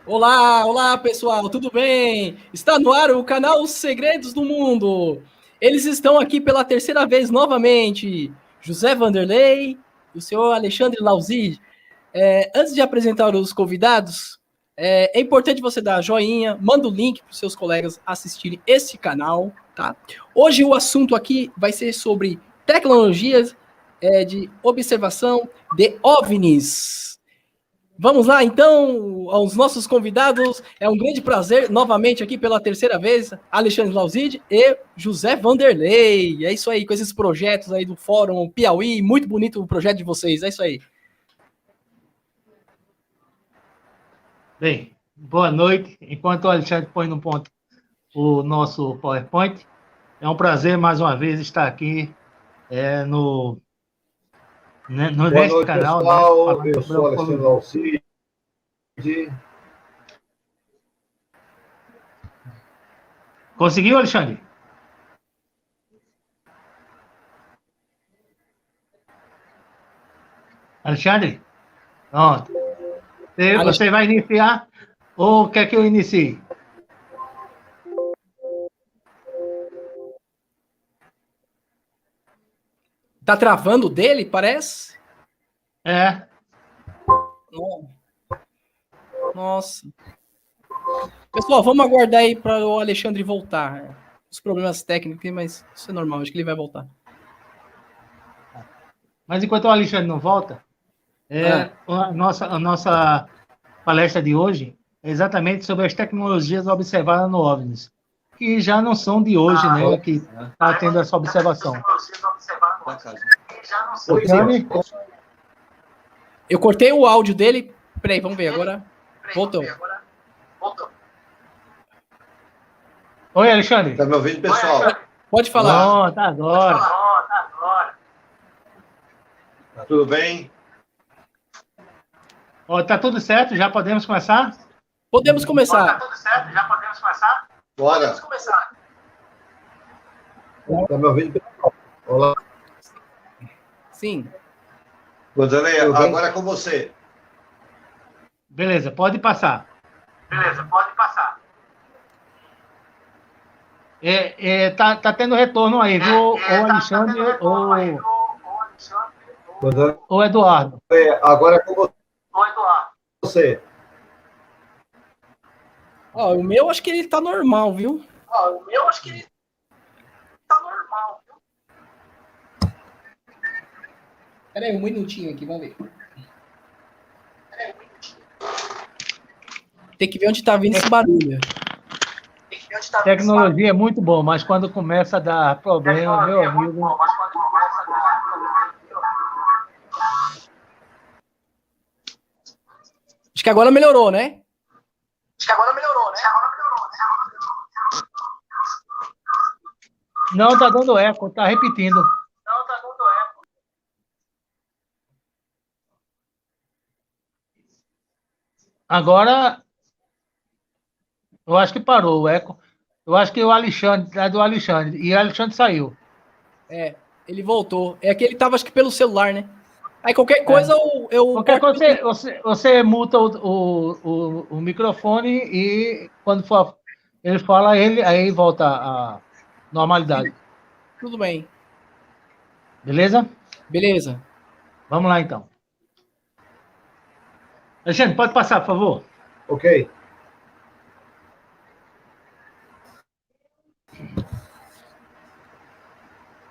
Olá, olá pessoal, tudo bem? Está no ar o canal Os Segredos do Mundo. Eles estão aqui pela terceira vez novamente, José Vanderlei e o senhor Alexandre Lauzzi. Antes de apresentar os convidados, é importante você dar joinha, manda o link para os seus colegas assistirem esse canal, tá? Hoje o assunto aqui vai ser sobre tecnologias de observação de OVNIs. Vamos lá, então, aos nossos convidados. É um grande prazer, novamente aqui pela terceira vez, Alexandre Lauzide e José Vanderlei. É isso aí, com esses projetos aí do Fórum Piauí. Muito bonito o projeto de vocês, é isso aí. Bem, boa noite. Enquanto o Alexandre põe no ponto o nosso PowerPoint, é um prazer mais uma vez estar aqui neste canal. Pessoal, eu sou Alexandre Lauzide. Conseguiu, Alexandre? Alexandre? Pronto. Você vai iniciar ou quer que eu inicie? Tá travando dele, parece? É. Nossa. Pessoal, vamos aguardar aí para o Alexandre voltar. Os problemas técnicos, mas isso é normal, acho que ele vai voltar. Mas enquanto o Alexandre não volta, a nossa palestra de hoje é exatamente sobre as tecnologias observadas no OVNIs, que já não são de hoje, né, que está tendo essa observação. Eu cortei o áudio dele. Peraí, vamos ver agora. Voltou. Oi, Alexandre. Está me ouvindo, pessoal? Pode falar. Oh, tá agora. Tá tudo bem? Oh, tá tudo certo? Já podemos começar? Podemos começar. Tá tudo certo? Já podemos começar? Bora. Podemos começar. Está me ouvindo, pessoal? Olá. Sim. Vanderlei, agora é com você. Beleza, pode passar. Tá tendo retorno aí, viu? Ou Alexandre ou Eduardo. Agora é com você. O meu acho que ele tá normal, viu? Peraí, um minutinho aqui, vamos ver. Tem que ver onde tá vindo esse barulho. Tecnologia é muito bom, mas quando começa a dar problema, meu amigo... Acho que agora melhorou, né? Não, tá dando eco, tá repetindo. Agora, eu acho que parou o eco. Eu acho que o Alexandre, é do Alexandre, e o Alexandre saiu. Ele voltou. É que ele tava, acho que pelo celular, né? Aí qualquer coisa Qualquer coisa, você muta o microfone e quando for, ele fala, aí volta a normalidade. Tudo bem. Beleza? Beleza. Vamos lá, então. Alexandre, pode passar, por favor? Ok.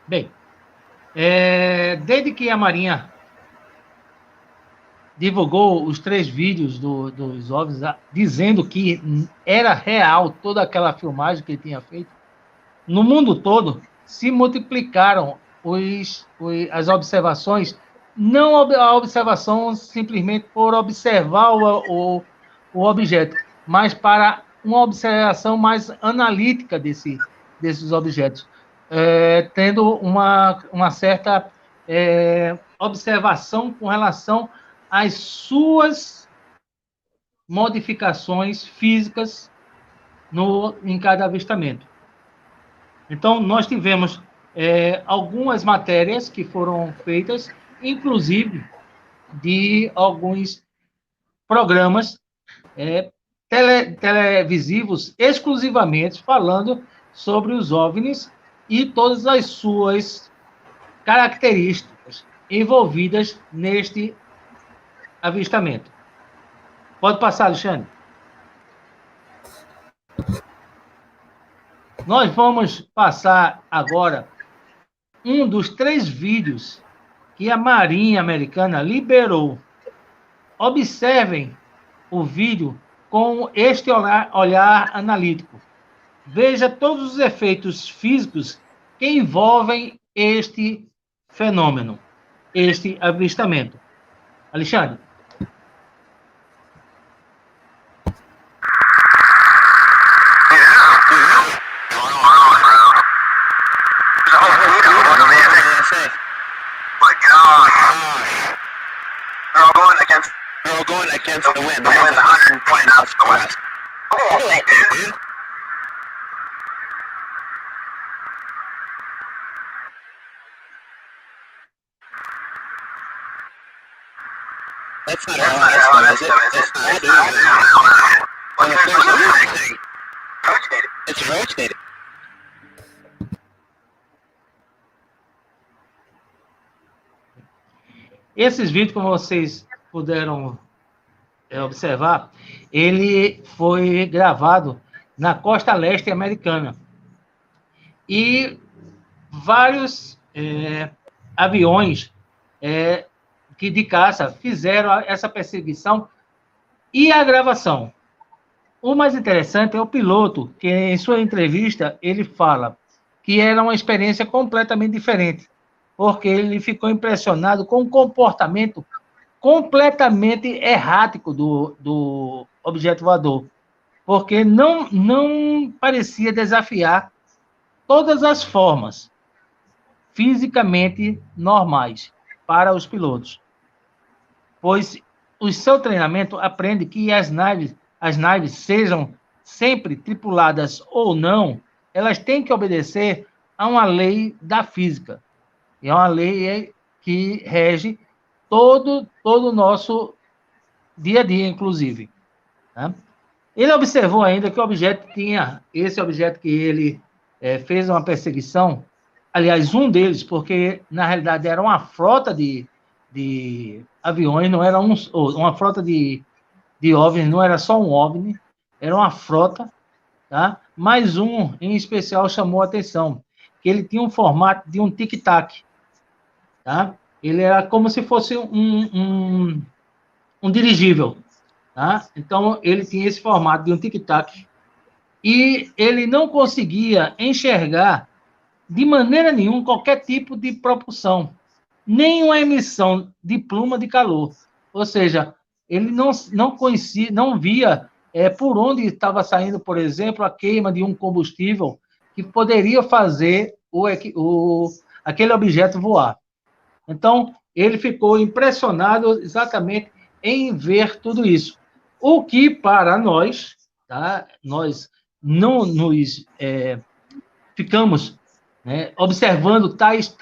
Bem, desde que a Marinha divulgou os 3 vídeos dos OVNIs, dizendo que era real toda aquela filmagem que ele tinha feito, no mundo todo se multiplicaram as observações, não a observação simplesmente por observar o objeto, mas para uma observação mais analítica desses objetos, tendo uma certa observação com relação às suas modificações físicas em cada avistamento. Então, nós tivemos algumas matérias que foram feitas, inclusive de alguns programas televisivos exclusivamente falando sobre os OVNIs e todas as suas características envolvidas neste avistamento. Pode passar, Alexandre. Nós vamos passar agora um dos 3 vídeos que a Marinha Americana liberou. Observem o vídeo com este olhar analítico. Veja todos os efeitos físicos que envolvem este fenômeno, este avistamento. Alexandre. Against the wind. The wind's 120 knots to the west. Oh, dude. That's not how is it? It's not, dude. It's rotated. Esses vídeos, como vocês puderam observar, ele foi gravado na costa leste americana. E vários aviões que de caça fizeram essa perseguição e a gravação. O mais interessante é o piloto, que em sua entrevista ele fala que era uma experiência completamente diferente, porque ele ficou impressionado com o comportamento completamente errático do objeto voador, porque não parecia desafiar todas as formas fisicamente normais para os pilotos, pois o seu treinamento aprende que as naves sejam sempre tripuladas ou não, elas têm que obedecer a uma lei da física, e é uma lei que rege todo o nosso dia a dia, inclusive. Né? Ele observou ainda que o objeto esse objeto que ele fez uma perseguição, aliás, um deles, porque na realidade era uma frota de aviões, não era uma frota de OVNIs, não era só um OVNI, era uma frota, tá? Mas um em especial chamou a atenção, que ele tinha um formato de um tic-tac, tá? Ele era como se fosse um dirigível, tá? Então, ele tinha esse formato de um tic-tac e ele não conseguia enxergar de maneira nenhuma qualquer tipo de propulsão, nem uma emissão de pluma de calor. Ou seja, ele não conhecia, não via por onde estava saindo, por exemplo, a queima de um combustível que poderia fazer aquele objeto voar. Então, ele ficou impressionado exatamente em ver tudo isso. O que, para nós, tá? Nós não nos ficamos observando tais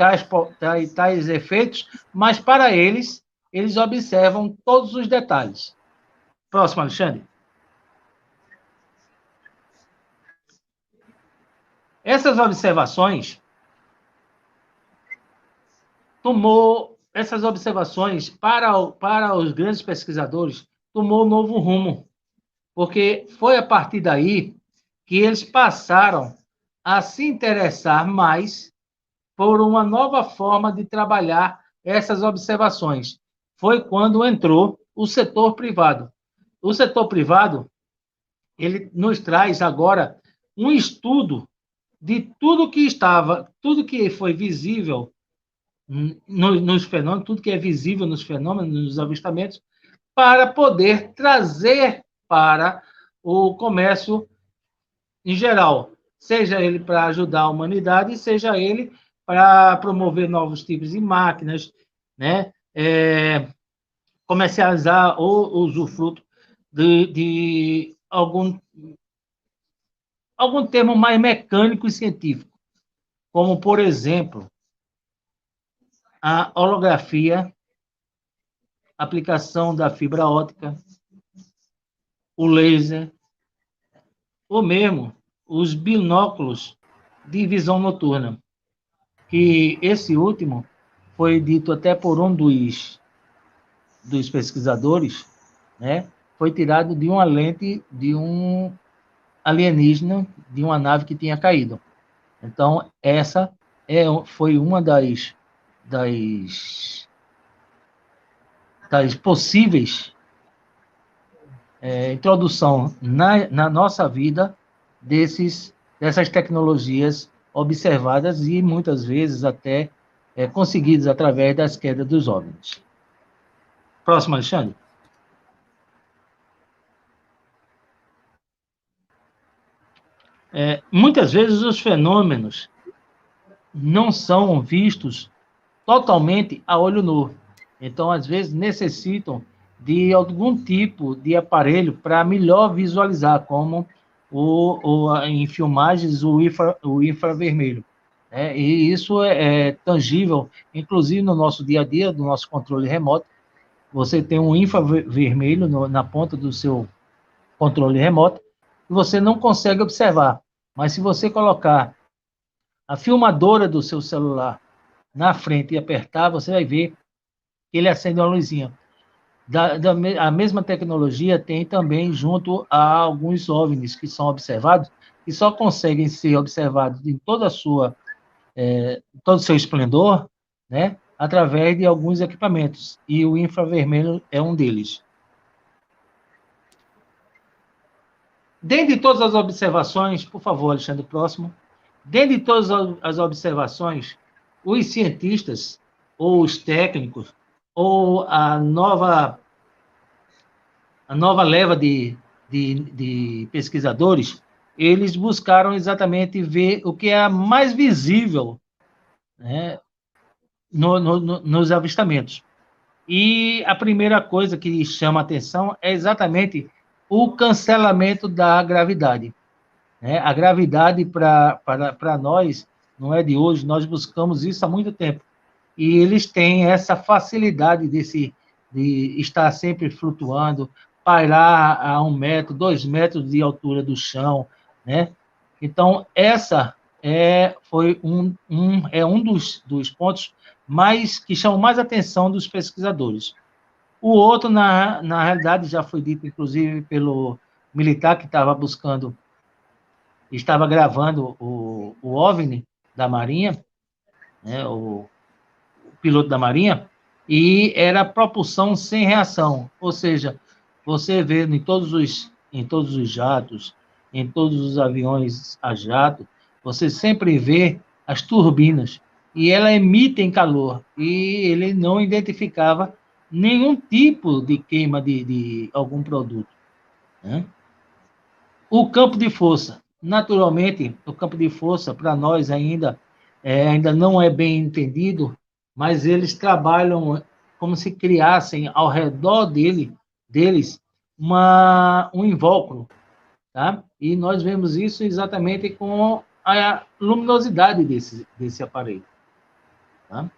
efeitos, mas para eles observam todos os detalhes. Próximo, Alexandre. Essas observações para os grandes pesquisadores tomou um novo rumo, porque foi a partir daí que eles passaram a se interessar mais por uma nova forma de trabalhar essas observações. Foi quando entrou o setor privado. O setor privado, ele nos traz agora um estudo de tudo que foi visível nos fenômenos, tudo que é visível nos fenômenos, nos avistamentos, para poder trazer para o comércio em geral, seja ele para ajudar a humanidade, seja ele para promover novos tipos de máquinas, né? Comercializar ou usufruto de algum termo mais mecânico e científico, como, por exemplo, a holografia, aplicação da fibra óptica, o laser, ou mesmo os binóculos de visão noturna, que esse último foi dito até por um dos pesquisadores, né? Foi tirado de uma lente de um alienígena, de uma nave que tinha caído. Então, essa foi uma das possíveis introdução na nossa vida dessas tecnologias observadas e muitas vezes até conseguidas através das quedas dos OVNIs. Próximo, Alexandre. Muitas vezes os fenômenos não são vistos totalmente a olho nu. Então, às vezes, necessitam de algum tipo de aparelho para melhor visualizar, como em filmagens o infravermelho. E isso é tangível, inclusive no nosso dia a dia, do nosso controle remoto. Você tem um infravermelho na ponta do seu controle remoto e você não consegue observar. Mas se você colocar a filmadora do seu celular na frente e apertar, você vai ver que ele acende uma luzinha. A mesma tecnologia tem também junto a alguns OVNIs que são observados, e só conseguem ser observados em todo o seu esplendor, né, através de alguns equipamentos, e o infravermelho é um deles. Dentre todas as observações, por favor, Alexandre, próximo. Dentre todas as observações, os cientistas, ou os técnicos, ou a nova leva de pesquisadores, eles buscaram exatamente ver o que é mais visível, né, nos avistamentos. E a primeira coisa que chama a atenção é exatamente o cancelamento da gravidade. A gravidade, para nós, não é de hoje, nós buscamos isso há muito tempo. E eles têm essa facilidade de estar sempre flutuando, pairar a 1 metro, 2 metros de altura do chão, né? Então, essa foi um dos pontos que chamam mais atenção dos pesquisadores. O outro, na realidade, já foi dito, inclusive, pelo militar que estava gravando o OVNI da Marinha, né, o piloto da Marinha, e era propulsão sem reação, ou seja, você vê em todos os jatos, em todos os aviões a jato, você sempre vê as turbinas, e elas emitem calor, e ele não identificava nenhum tipo de queima de algum produto, né? O campo de força, naturalmente, o campo de força, para nós ainda não é bem entendido, mas eles trabalham como se criassem ao redor deles um invólucro, tá? E nós vemos isso exatamente com a luminosidade desse aparelho, tá?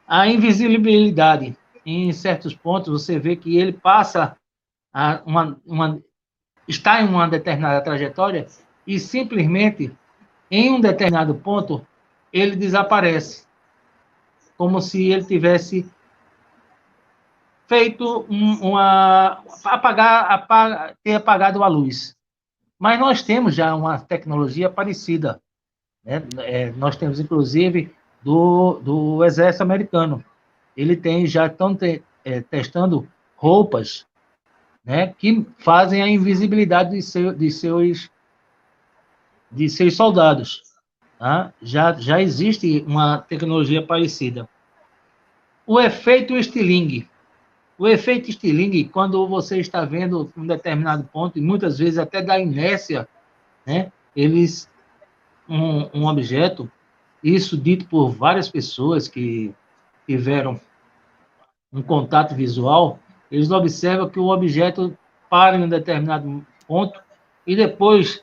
A invisibilidade, em certos pontos, você vê que ele passa está em uma determinada trajetória e simplesmente, em um determinado ponto, ele desaparece, como se ele tivesse feito ter apagado a luz. Mas nós temos já uma tecnologia parecida, né? Nós temos, inclusive, do Exército Americano. Estão testando roupas, né, que fazem a invisibilidade de seus soldados. Tá? Já existe uma tecnologia parecida. O efeito Stirling. O efeito Stirling, quando você está vendo um determinado ponto, e muitas vezes até da inércia, né, um objeto, isso dito por várias pessoas que tiveram um contato visual, eles observam que o objeto para em um determinado ponto e depois,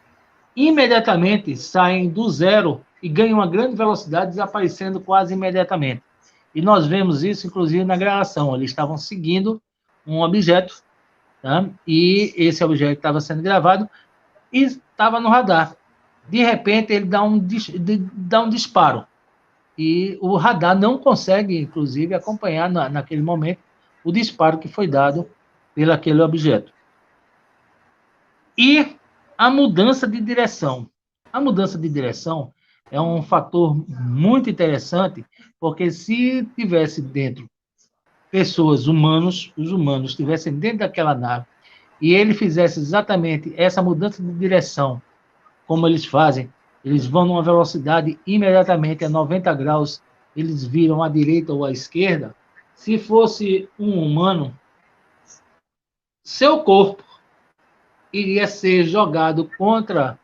imediatamente, saem do zero e ganham uma grande velocidade, desaparecendo quase imediatamente. E nós vemos isso, inclusive, na gravação. Eles estavam seguindo um objeto, tá? E esse objeto estava sendo gravado, e estava no radar. De repente, ele dá um disparo. E o radar não consegue, inclusive, acompanhar naquele momento o disparo que foi dado pelo aquele objeto. E a mudança de direção. A mudança de direção é um fator muito interessante, porque se tivesse dentro pessoas, humanos, os humanos estivessem dentro daquela nave, e ele fizesse exatamente essa mudança de direção, como eles fazem, eles vão numa velocidade imediatamente a 90 graus, eles viram à direita ou à esquerda. Se fosse um humano, seu corpo iria ser jogado contra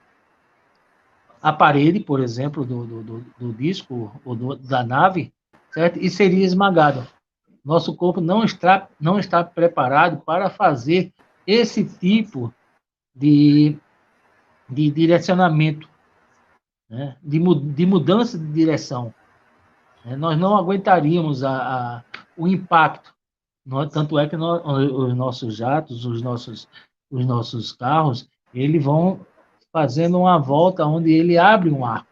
a parede, por exemplo, do disco ou da nave, certo? E seria esmagado. Nosso corpo não está preparado para fazer esse tipo de direcionamento, né? de mudança de direção. Nós não aguentaríamos o impacto. Tanto é que os nossos jatos, os nossos carros, eles vão fazendo uma volta onde ele abre um arco.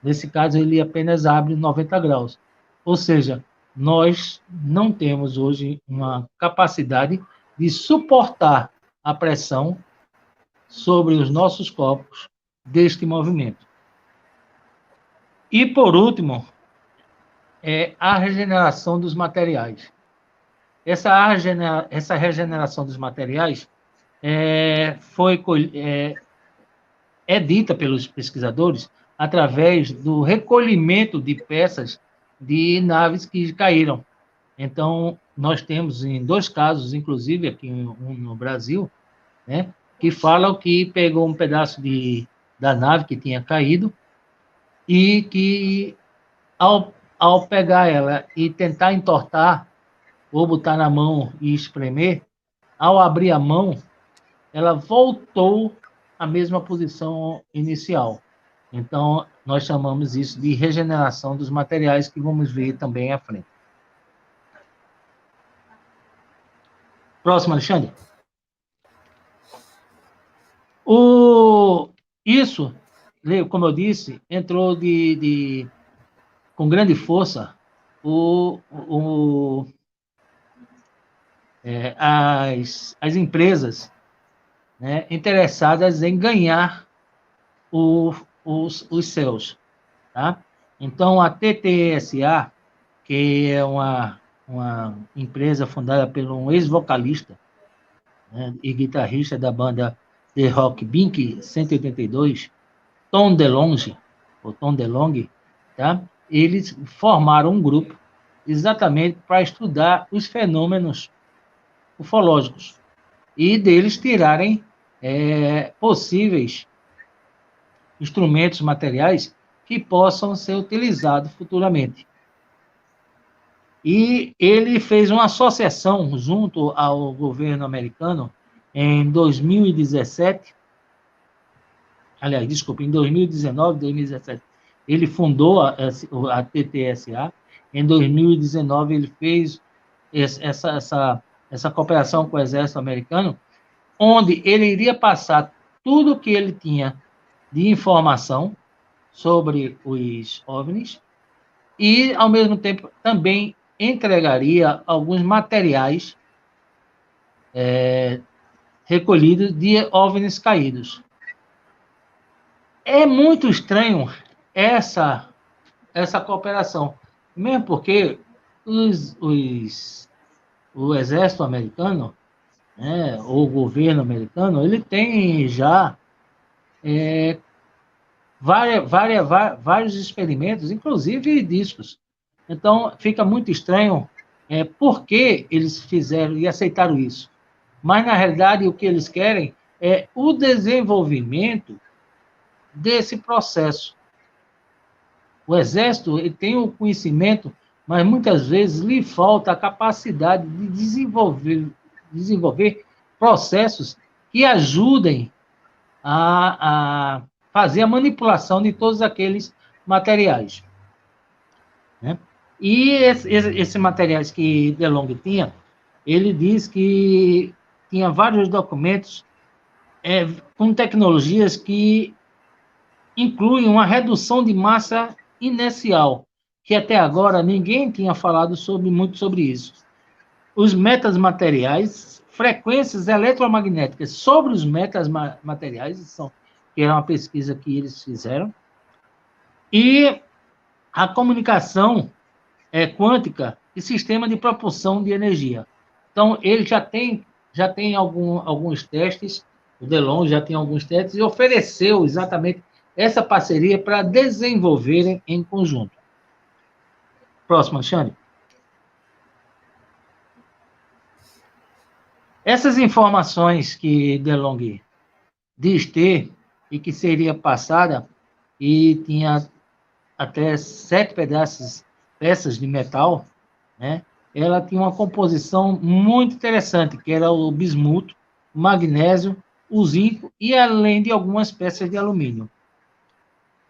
Nesse caso, ele apenas abre 90 graus. Ou seja, nós não temos hoje uma capacidade de suportar a pressão sobre os nossos corpos deste movimento. E, por último, é a regeneração dos materiais. Essa regeneração dos materiais é dita pelos pesquisadores através do recolhimento de peças de naves que caíram. Então, nós temos em 2 casos, inclusive aqui no Brasil, né, que falam que pegou um pedaço da nave que tinha caído e que, ao pegar ela e tentar entortar ou botar na mão e espremer, ao abrir a mão, ela voltou à mesma posição inicial. Então, nós chamamos isso de regeneração dos materiais, que vamos ver também à frente. Próximo, Alexandre. Isso, como eu disse, entrou com grande força as empresas, né, interessadas em ganhar os céus. Tá? Então, a TTSA, que é uma empresa fundada por um ex-vocalista, né, e guitarrista da banda de rock Blink 182, Tom DeLonge, tá? Eles formaram um grupo exatamente para estudar os fenômenos ufológicos e deles tirarem possíveis instrumentos materiais que possam ser utilizados futuramente. E ele fez uma associação junto ao governo americano em 2017, aliás, desculpa, em 2019, 2017, ele fundou a TTSA. Em 2019, ele fez essa cooperação com o exército americano, onde ele iria passar tudo o que ele tinha de informação sobre os OVNIs e, ao mesmo tempo, também entregaria alguns materiais recolhidos de OVNIs caídos. É muito estranho essa cooperação, mesmo porque o exército americano, né, ou o governo americano, ele tem já vários experimentos, inclusive discos. Então, fica muito estranho por que eles fizeram e aceitaram isso. Mas, na realidade, o que eles querem é o desenvolvimento desse processo. O Exército ele tem o conhecimento, mas muitas vezes lhe falta a capacidade de desenvolver processos que ajudem a fazer a manipulação de todos aqueles materiais. Né? E esses materiais que DeLonge tinha, ele diz que tinha vários documentos com tecnologias que incluem uma redução de massa inercial, que até agora ninguém tinha falado muito sobre isso. Os metamateriais, frequências eletromagnéticas sobre os metamateriais, que era uma pesquisa que eles fizeram, e a comunicação quântica e sistema de propulsão de energia. Então, ele já tem alguns testes, o DeLonghi já tem alguns testes, e ofereceu exatamente essa parceria para desenvolverem em conjunto. Próximo, Alexandre. Essas informações que DeLonghi diz ter, e que seria passada, e tinha até 7 peças de metal, né? Ela tinha uma composição muito interessante, que era o bismuto, o magnésio, o zinco e além de algumas peças de alumínio.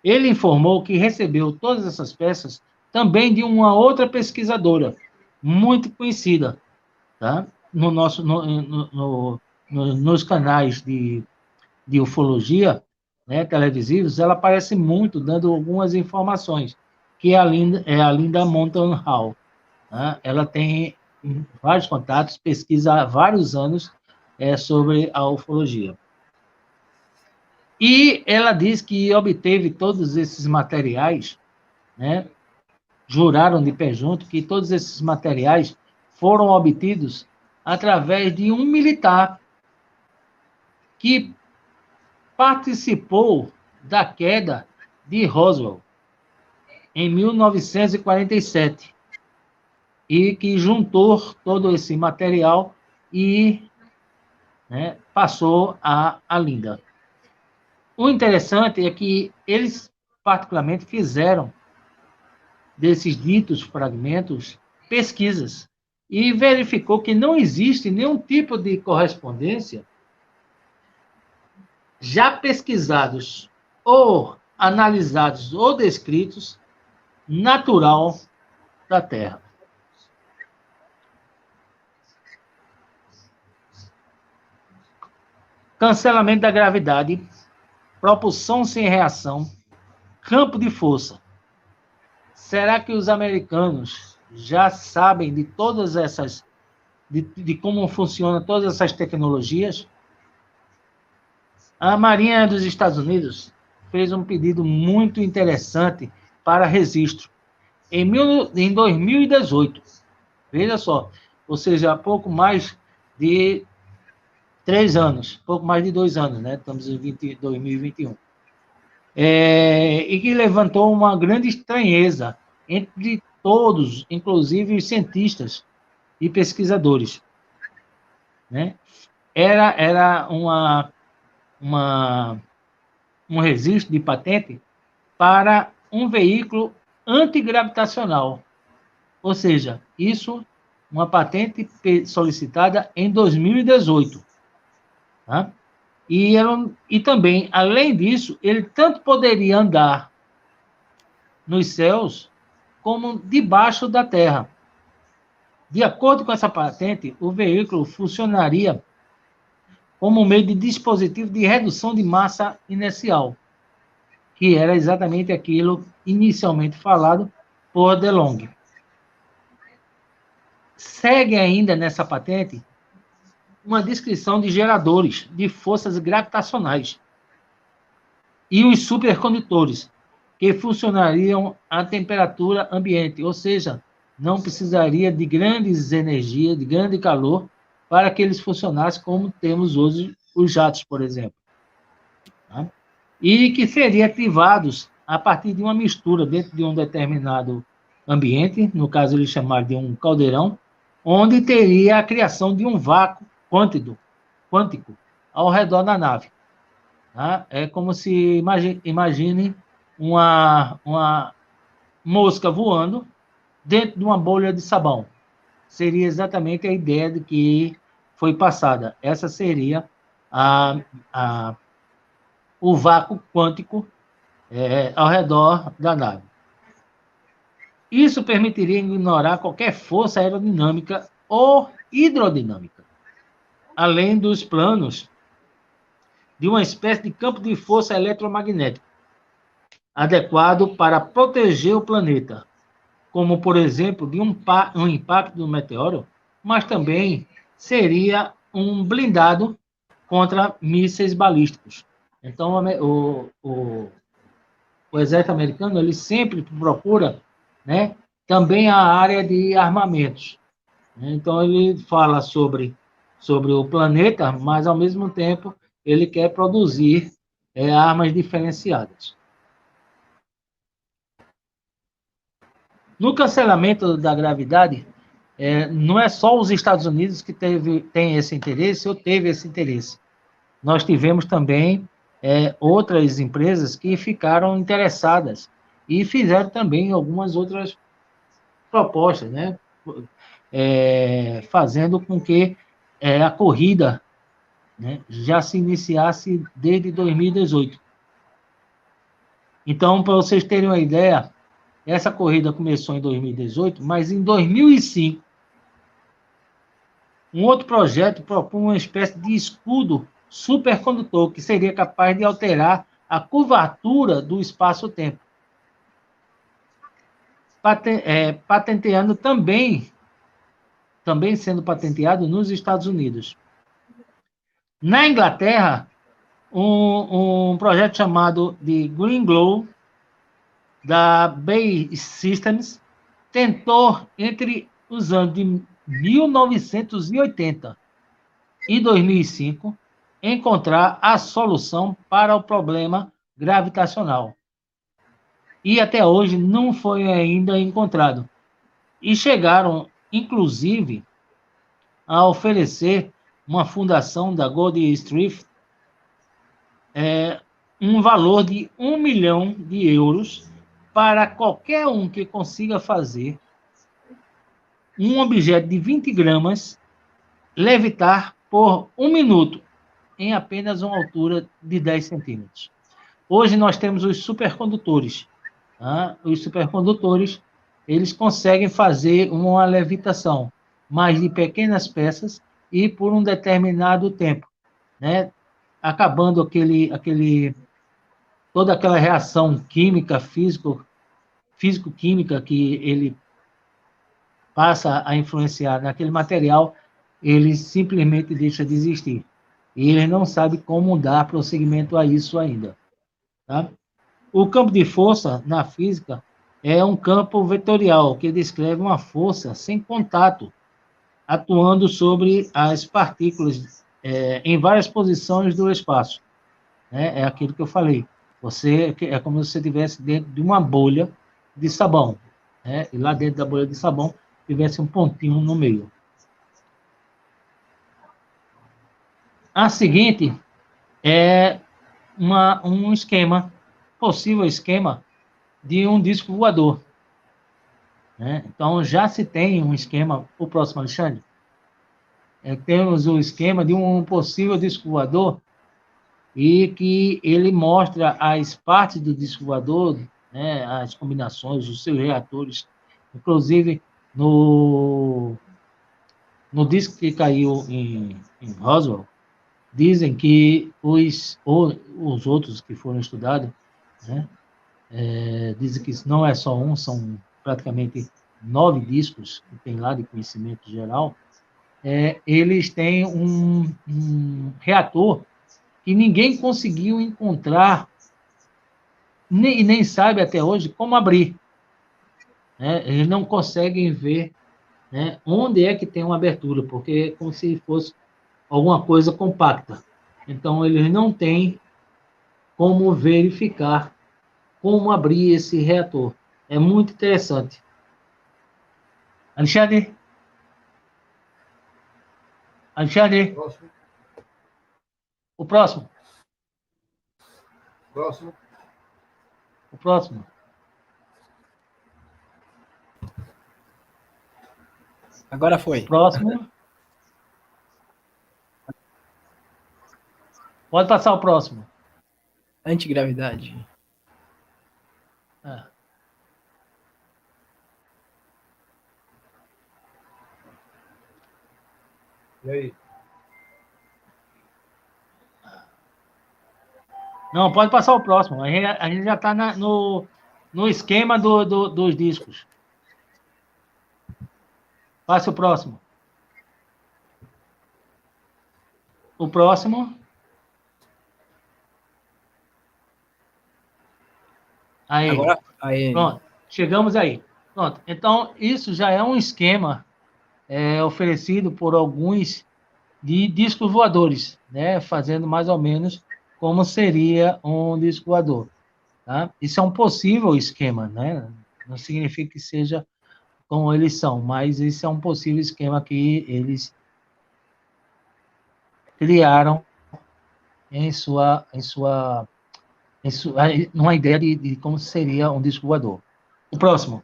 Ele informou que recebeu todas essas peças também de uma outra pesquisadora, muito conhecida, tá? Nos canais de ufologia, né, televisivos, ela aparece muito, dando algumas informações, que é a Linda Mountain Hall. Tá? Ela tem vários contatos, pesquisa há vários anos sobre a ufologia. E ela diz que obteve todos esses materiais, né, juraram de pé junto que todos esses materiais foram obtidos através de um militar que participou da queda de Roswell em 1947 e que juntou todo esse material e, né, passou a Linda. O interessante é que eles particularmente fizeram desses ditos fragmentos pesquisas e verificou que não existe nenhum tipo de correspondência já pesquisados ou analisados ou descritos natural da Terra. Cancelamento da gravidade, propulsão sem reação, campo de força. Será que os americanos já sabem de todas essas, de como funcionam todas essas tecnologias? A Marinha dos Estados Unidos fez um pedido muito interessante para registro em 2018. Veja só, ou seja, há pouco mais de 3 anos, pouco mais de 2 anos, né? Estamos em 2021. E que levantou uma grande estranheza entre todos, inclusive os cientistas e pesquisadores, né? Era um registro de patente para um veículo antigravitacional, ou seja, isso, uma patente solicitada em 2018, tá? E também, além disso, ele tanto poderia andar nos céus como debaixo da Terra. De acordo com essa patente, o veículo funcionaria como meio de dispositivo de redução de massa inercial, que era exatamente aquilo inicialmente falado por DeLonghi. Segue ainda nessa patente uma descrição de geradores de forças gravitacionais e os supercondutores, que funcionariam à temperatura ambiente, ou seja, não precisaria de grandes energias, de grande calor, para que eles funcionassem como temos hoje os jatos, por exemplo. Tá? E que seriam ativados a partir de uma mistura dentro de um determinado ambiente, no caso eles chamaram de um caldeirão, onde teria a criação de um vácuo quântico ao redor da nave. Tá? É como se imagine uma mosca voando dentro de uma bolha de sabão. Seria exatamente a ideia de que foi passada. Essa seria o vácuo quântico ao redor da nave. Isso permitiria ignorar qualquer força aerodinâmica ou hidrodinâmica, além dos planos de uma espécie de campo de força eletromagnética adequado para proteger o planeta, como, por exemplo, de um impacto do meteoro, mas também seria um blindado contra mísseis balísticos. Então, o exército americano ele sempre procura, né, também a área de armamentos. Então, ele fala sobre o planeta, mas, ao mesmo tempo, ele quer produzir armas diferenciadas. No cancelamento da gravidade, não é só os Estados Unidos que tem esse interesse ou teve esse interesse. Nós tivemos também outras empresas que ficaram interessadas e fizeram também algumas outras propostas, né? Fazendo com que a corrida, né, já se iniciasse desde 2018. Então, para vocês terem uma ideia, essa corrida começou em 2018, mas em 2005, um outro projeto propunha uma espécie de escudo supercondutor que seria capaz de alterar a curvatura do espaço-tempo, patenteando também sendo patenteado nos Estados Unidos. Na Inglaterra, um projeto chamado de Green Glow, da Bay Systems, tentou, entre os anos de 1980 e 2005, encontrar a solução para o problema gravitacional. E até hoje não foi ainda encontrado. E chegaram, inclusive, a oferecer uma fundação da Gold Street um valor de 1 milhão de euros para qualquer um que consiga fazer um objeto de 20 gramas levitar por 1 minuto em apenas uma altura de 10 centímetros. Hoje nós temos os supercondutores. Tá? Os supercondutores, eles conseguem fazer uma levitação, mas de pequenas peças e por um determinado tempo, né? Acabando toda aquela reação química, físico-química que ele passa a influenciar naquele material, ele simplesmente deixa de existir. E ele não sabe como dar prosseguimento a isso ainda. Tá? O campo de força, na física, é um campo vetorial, que descreve uma força sem contato, atuando sobre as partículas em várias posições do espaço. Né? É aquilo que eu falei. É como se você estivesse dentro de uma bolha de sabão. Né? E lá dentro da bolha de sabão tivesse um pontinho no meio. A seguinte é um esquema, possível esquema, de um disco voador. Né? Então, já se tem um esquema, o próximo, Alexandre, temos o esquema de um possível disco voador e que ele mostra as partes do disco voador, né, as combinações, os seus reatores, inclusive no disco que caiu em Roswell, dizem que os outros que foram estudados, né, dizem que não é só um, são praticamente 9 discos que tem lá de conhecimento geral, eles têm um reator que ninguém conseguiu encontrar, nem sabe até hoje como abrir. Né? Eles não conseguem ver, né, onde é que tem uma abertura, porque é como se fosse alguma coisa compacta. Então, eles não têm como verificar como abrir esse reator. É muito interessante. Alexandre? Alexandre? Próximo. O próximo? Próximo. O próximo. Agora foi. Próximo. Pode passar o próximo. Antigravidade. E aí? Não, pode passar o próximo. A gente já está no esquema dos discos. Passe o próximo. O próximo. Aí. Agora, aí. Pronto. Chegamos aí. Pronto. Então, isso já é um esquema oferecido por alguns de discos voadores, né? Fazendo mais ou menos como seria um disco voador. Tá? Isso é um possível esquema, né? Não significa que seja como eles são, mas isso é um possível esquema que eles criaram numa ideia de como seria um disco voador. O próximo.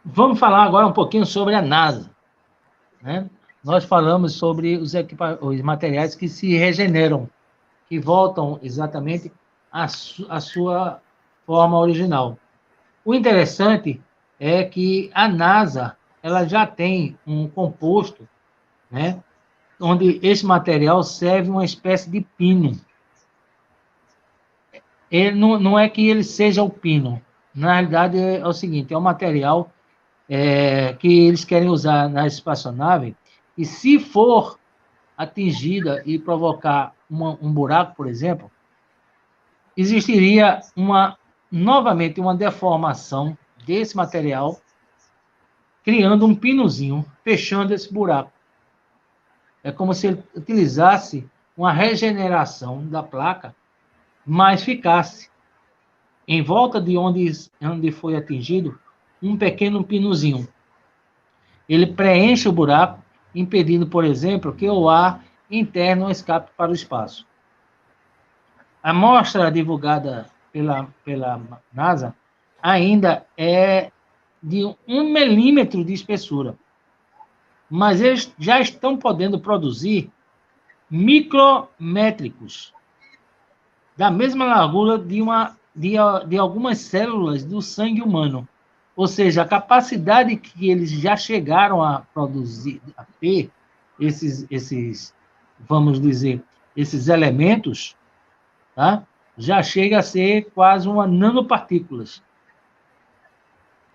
Vamos falar agora um pouquinho sobre a NASA, né? Nós falamos sobre os materiais que se regeneram, que voltam exatamente à sua forma original. O interessante é que a NASA ela já tem um composto, né, onde esse material serve uma espécie de pino. Ele não é que ele seja o pino. Na realidade, é o seguinte, é um material que eles querem usar na espaçonave, e se for atingida e provocar um buraco, por exemplo, existiria novamente uma deformação desse material, criando um pinozinho, fechando esse buraco. É como se ele utilizasse uma regeneração da placa, mas ficasse em volta de onde foi atingido um pequeno pinozinho. Ele preenche o buraco, impedindo, por exemplo, que o ar interno escape para o espaço. A amostra divulgada pela NASA ainda é de 1 milímetro de espessura, mas eles já estão podendo produzir micrométricos, da mesma largura de algumas células do sangue humano. Ou seja, a capacidade que eles já chegaram a produzir, a ter vamos dizer, esses elementos, tá? Já chega a ser quase uma nanopartículas.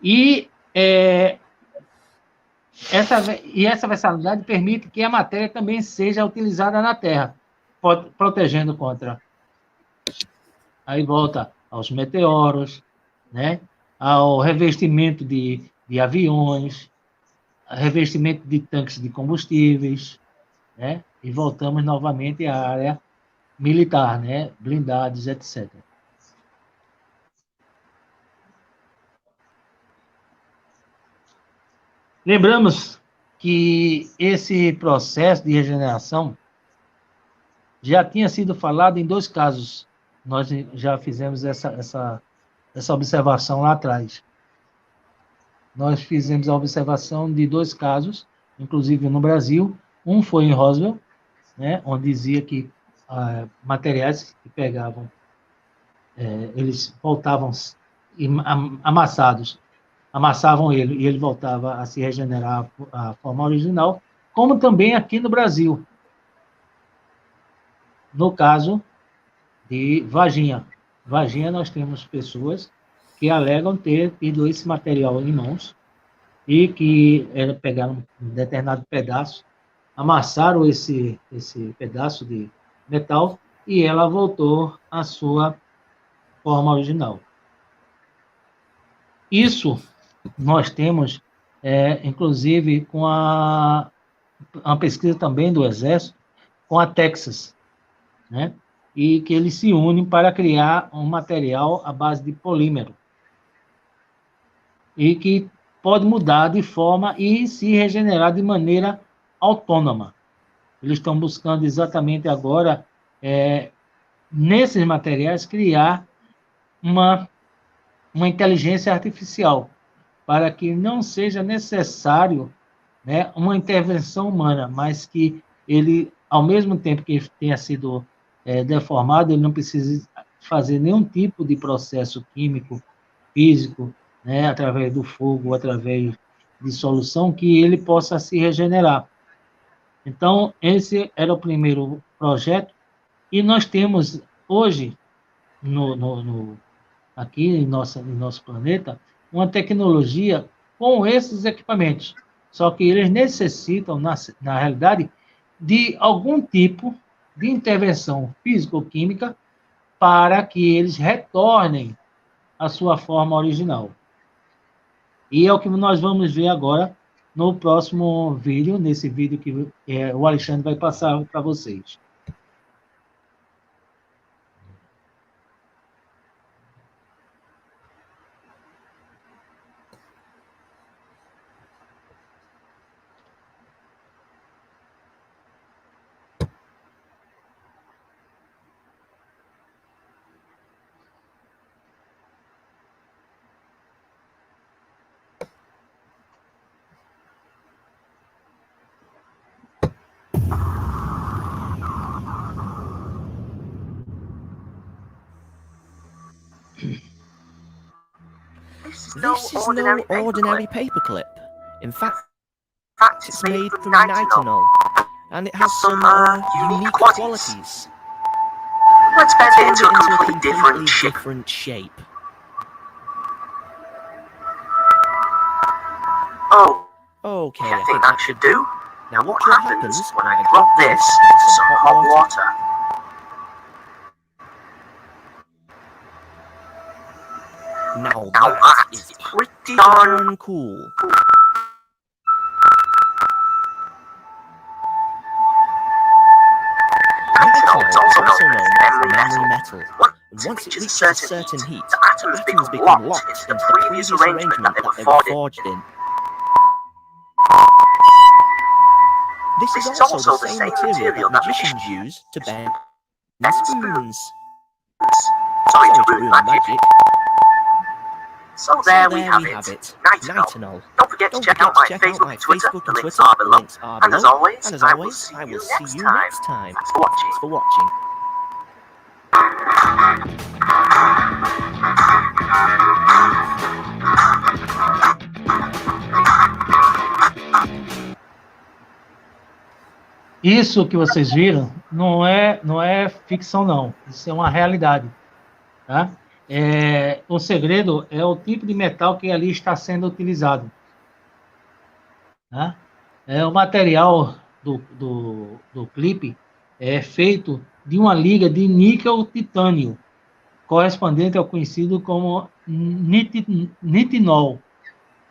E essa versatilidade permite que a matéria também seja utilizada na Terra, protegendo contra. Aí volta aos meteoros, né? Ao revestimento de aviões, revestimento de tanques de combustíveis, né? E voltamos novamente à área militar, né? Blindados, etc. Lembramos que esse processo de regeneração já tinha sido falado em 2 casos. Nós já fizemos essa observação lá atrás. Nós fizemos a observação de 2 casos, inclusive no Brasil. Um foi em Roswell, né, onde dizia que materiais que pegavam, eles voltavam amassavam ele e ele voltava a se regenerar a forma original, como também aqui no Brasil, no caso de Varginha. Varginha, nós temos pessoas que alegam ter tido esse material em mãos e que pegaram um determinado pedaço, amassaram esse pedaço de metal e ela voltou à sua forma original. Isso nós temos, inclusive, com uma pesquisa também do Exército, com a Texas, né? E que eles se unem para criar um material à base de polímero e que pode mudar de forma e se regenerar de maneira autônoma. Eles estão buscando exatamente agora, nesses materiais, criar uma inteligência artificial, para que não seja necessário, né, uma intervenção humana, mas que ele, ao mesmo tempo que tenha sido deformado, ele não precise fazer nenhum tipo de processo químico, físico, né, através do fogo, através de solução que ele possa se regenerar. Então, esse era o primeiro projeto, e nós temos hoje, aqui em nosso planeta, uma tecnologia com esses equipamentos. Só que eles necessitam, na realidade, de algum tipo de intervenção físico-química para que eles retornem à sua forma original. E é o que nós vamos ver agora no próximo vídeo, nesse vídeo que o Alexandre vai passar para vocês. This is no ordinary paperclip. In fact, it's made from nitinol, and it has some unique qualities. Let's bend it into a completely different shape. Oh, Okay, I think that should do. Now What happens when I drop this into some hot water? Now Now that that is is pretty darn cool. Nitinol is also known as memory memory metal. metal. And once it reaches a a certain heat, the atoms atoms become become locked locked into into the previous arrangement that they were forged in. This is also the same material that magicians use to bend spoons. Sorry to ruin magic. So there we have it. it. Nitinol. Nitinol. Don't forget to check out my Facebook and Twitter. The links are below. And as always, I will see you next time. Thanks for watching. For watching. Isso que vocês viram não é ficção, não. Isso é uma realidade. Tá? O segredo é o tipo de metal que ali está sendo utilizado. Tá? O material do clipe é feito de uma liga de níquel-titânio, correspondente ao conhecido como nitinol.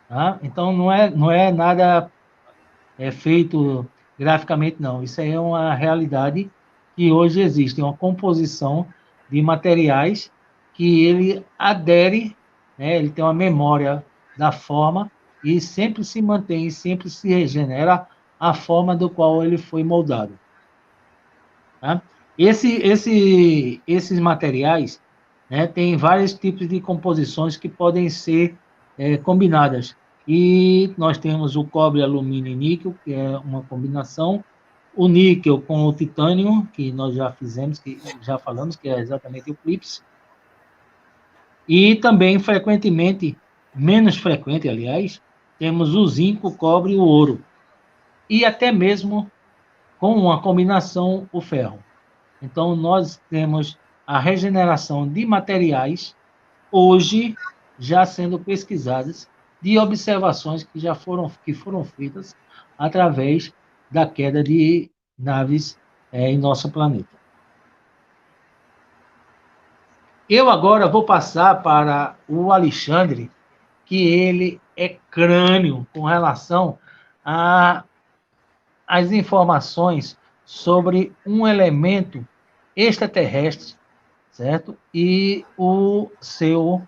Tá? Então, não é nada feito graficamente, não. Isso aí é uma realidade que hoje existe, uma composição de materiais que ele adere, né? Ele tem uma memória da forma e sempre se mantém, sempre se regenera a forma do qual ele foi moldado. Tá? Esses materiais, né, tem vários tipos de composições que podem ser combinadas. E nós temos o cobre, alumínio e níquel, que é uma combinação. O níquel com o titânio, que nós já fizemos, que já falamos, que é exatamente o clips. E também, frequentemente, menos frequente, aliás, temos o zinco, o cobre e o ouro. E até mesmo, com uma combinação, o ferro. Então, nós temos a regeneração de materiais, hoje, já sendo pesquisadas, de observações que foram feitas através da queda de naves em nosso planeta. Eu agora vou passar para o Alexandre, que ele é crânio com relação às informações sobre um elemento extraterrestre, certo? E o seu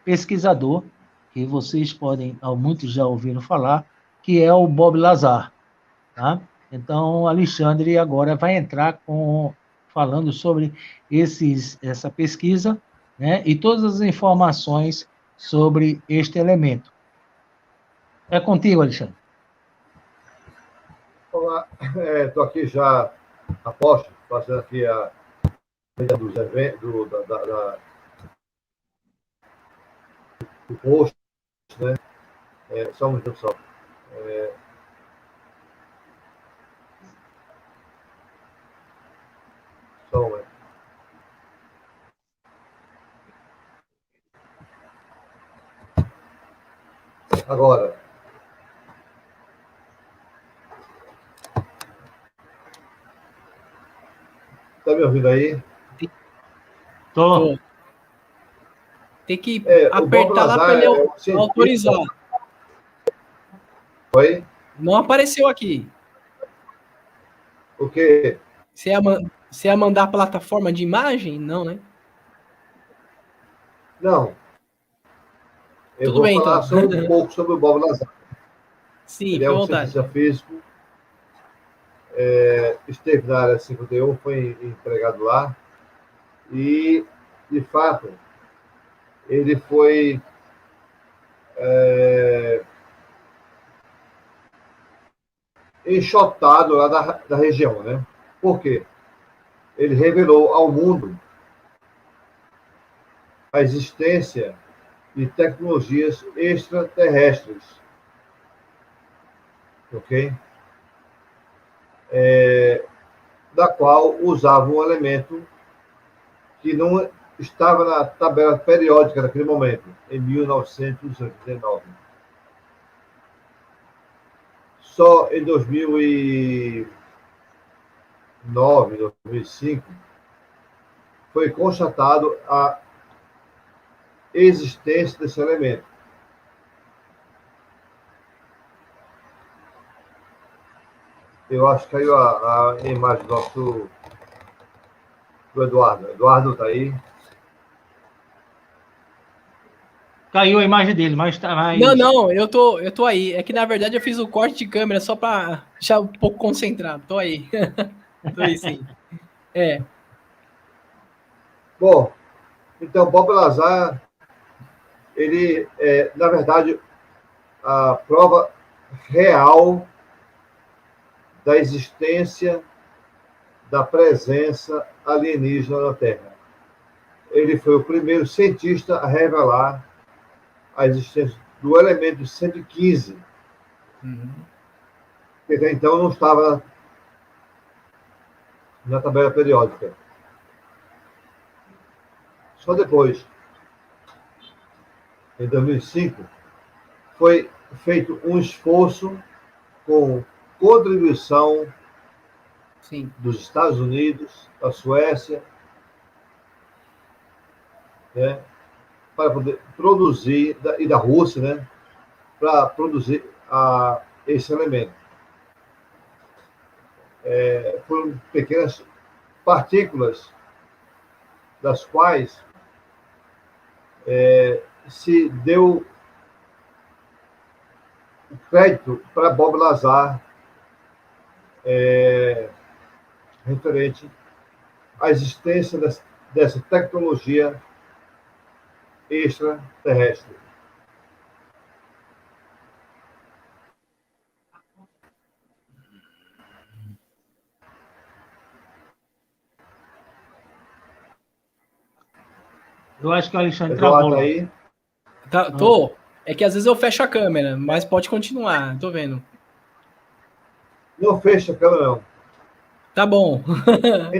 pesquisador, que vocês muitos já ouviram falar, que é o Bob Lazar. Tá? Então, o Alexandre agora vai entrar falando sobre essa pesquisa, né, e todas as informações sobre este elemento. É contigo, Alexandre. Olá, estou aqui já a posto, fazendo aqui a dos eventos, do post, né? Só um minuto só. Só um momento. Agora, tá me ouvindo aí? Tô. Tem que O Bob apertar lá para Lazar ele é um cientista. autorizar. Oi? Não apareceu aqui. O quê? Você ia mandar a plataforma de imagem? Não, né? Não. Eu Tudo vou bem, falar então. só um pouco sobre o Bob Lazar. Sim, Ele é fica à um vontade. cientista físico, esteve na área 51, foi empregado lá, e, de fato, ele foi enxotado lá da região, né? Por quê? Ele revelou ao mundo a existência de tecnologias extraterrestres, ok? Da qual usava um elemento que não estava na tabela periódica naquele momento, em 1989. Só em 2009, 2005, foi constatado a existência desse elemento. Eu acho que caiu a imagem do Eduardo. Eduardo está aí. Caiu a imagem dele, mas tá mais. Não, eu tô aí. É que na verdade eu fiz o corte de câmera só para deixar um pouco concentrado. Tô aí. Tô aí, sim. Bom, então Bob Lazar, ele é, na verdade, a prova real da existência da presença alienígena na Terra. Ele foi o primeiro cientista a revelar a existência do elemento 115, que até então não estava na tabela periódica. Só depois, em 2005, foi feito um esforço com contribuição Sim. dos Estados Unidos, da Suécia, né, para poder produzir, e da Rússia, né, para produzir esse elemento. Foram pequenas partículas, das quais se deu crédito para Bob Lazar, referente à existência dessa tecnologia extraterrestre. Eu acho que o Alexandre Eduardo travou tá lá. aí? Tô. É que às vezes eu fecho a câmera, mas pode continuar. Tô vendo. Não fecha a câmera, não. Tá bom.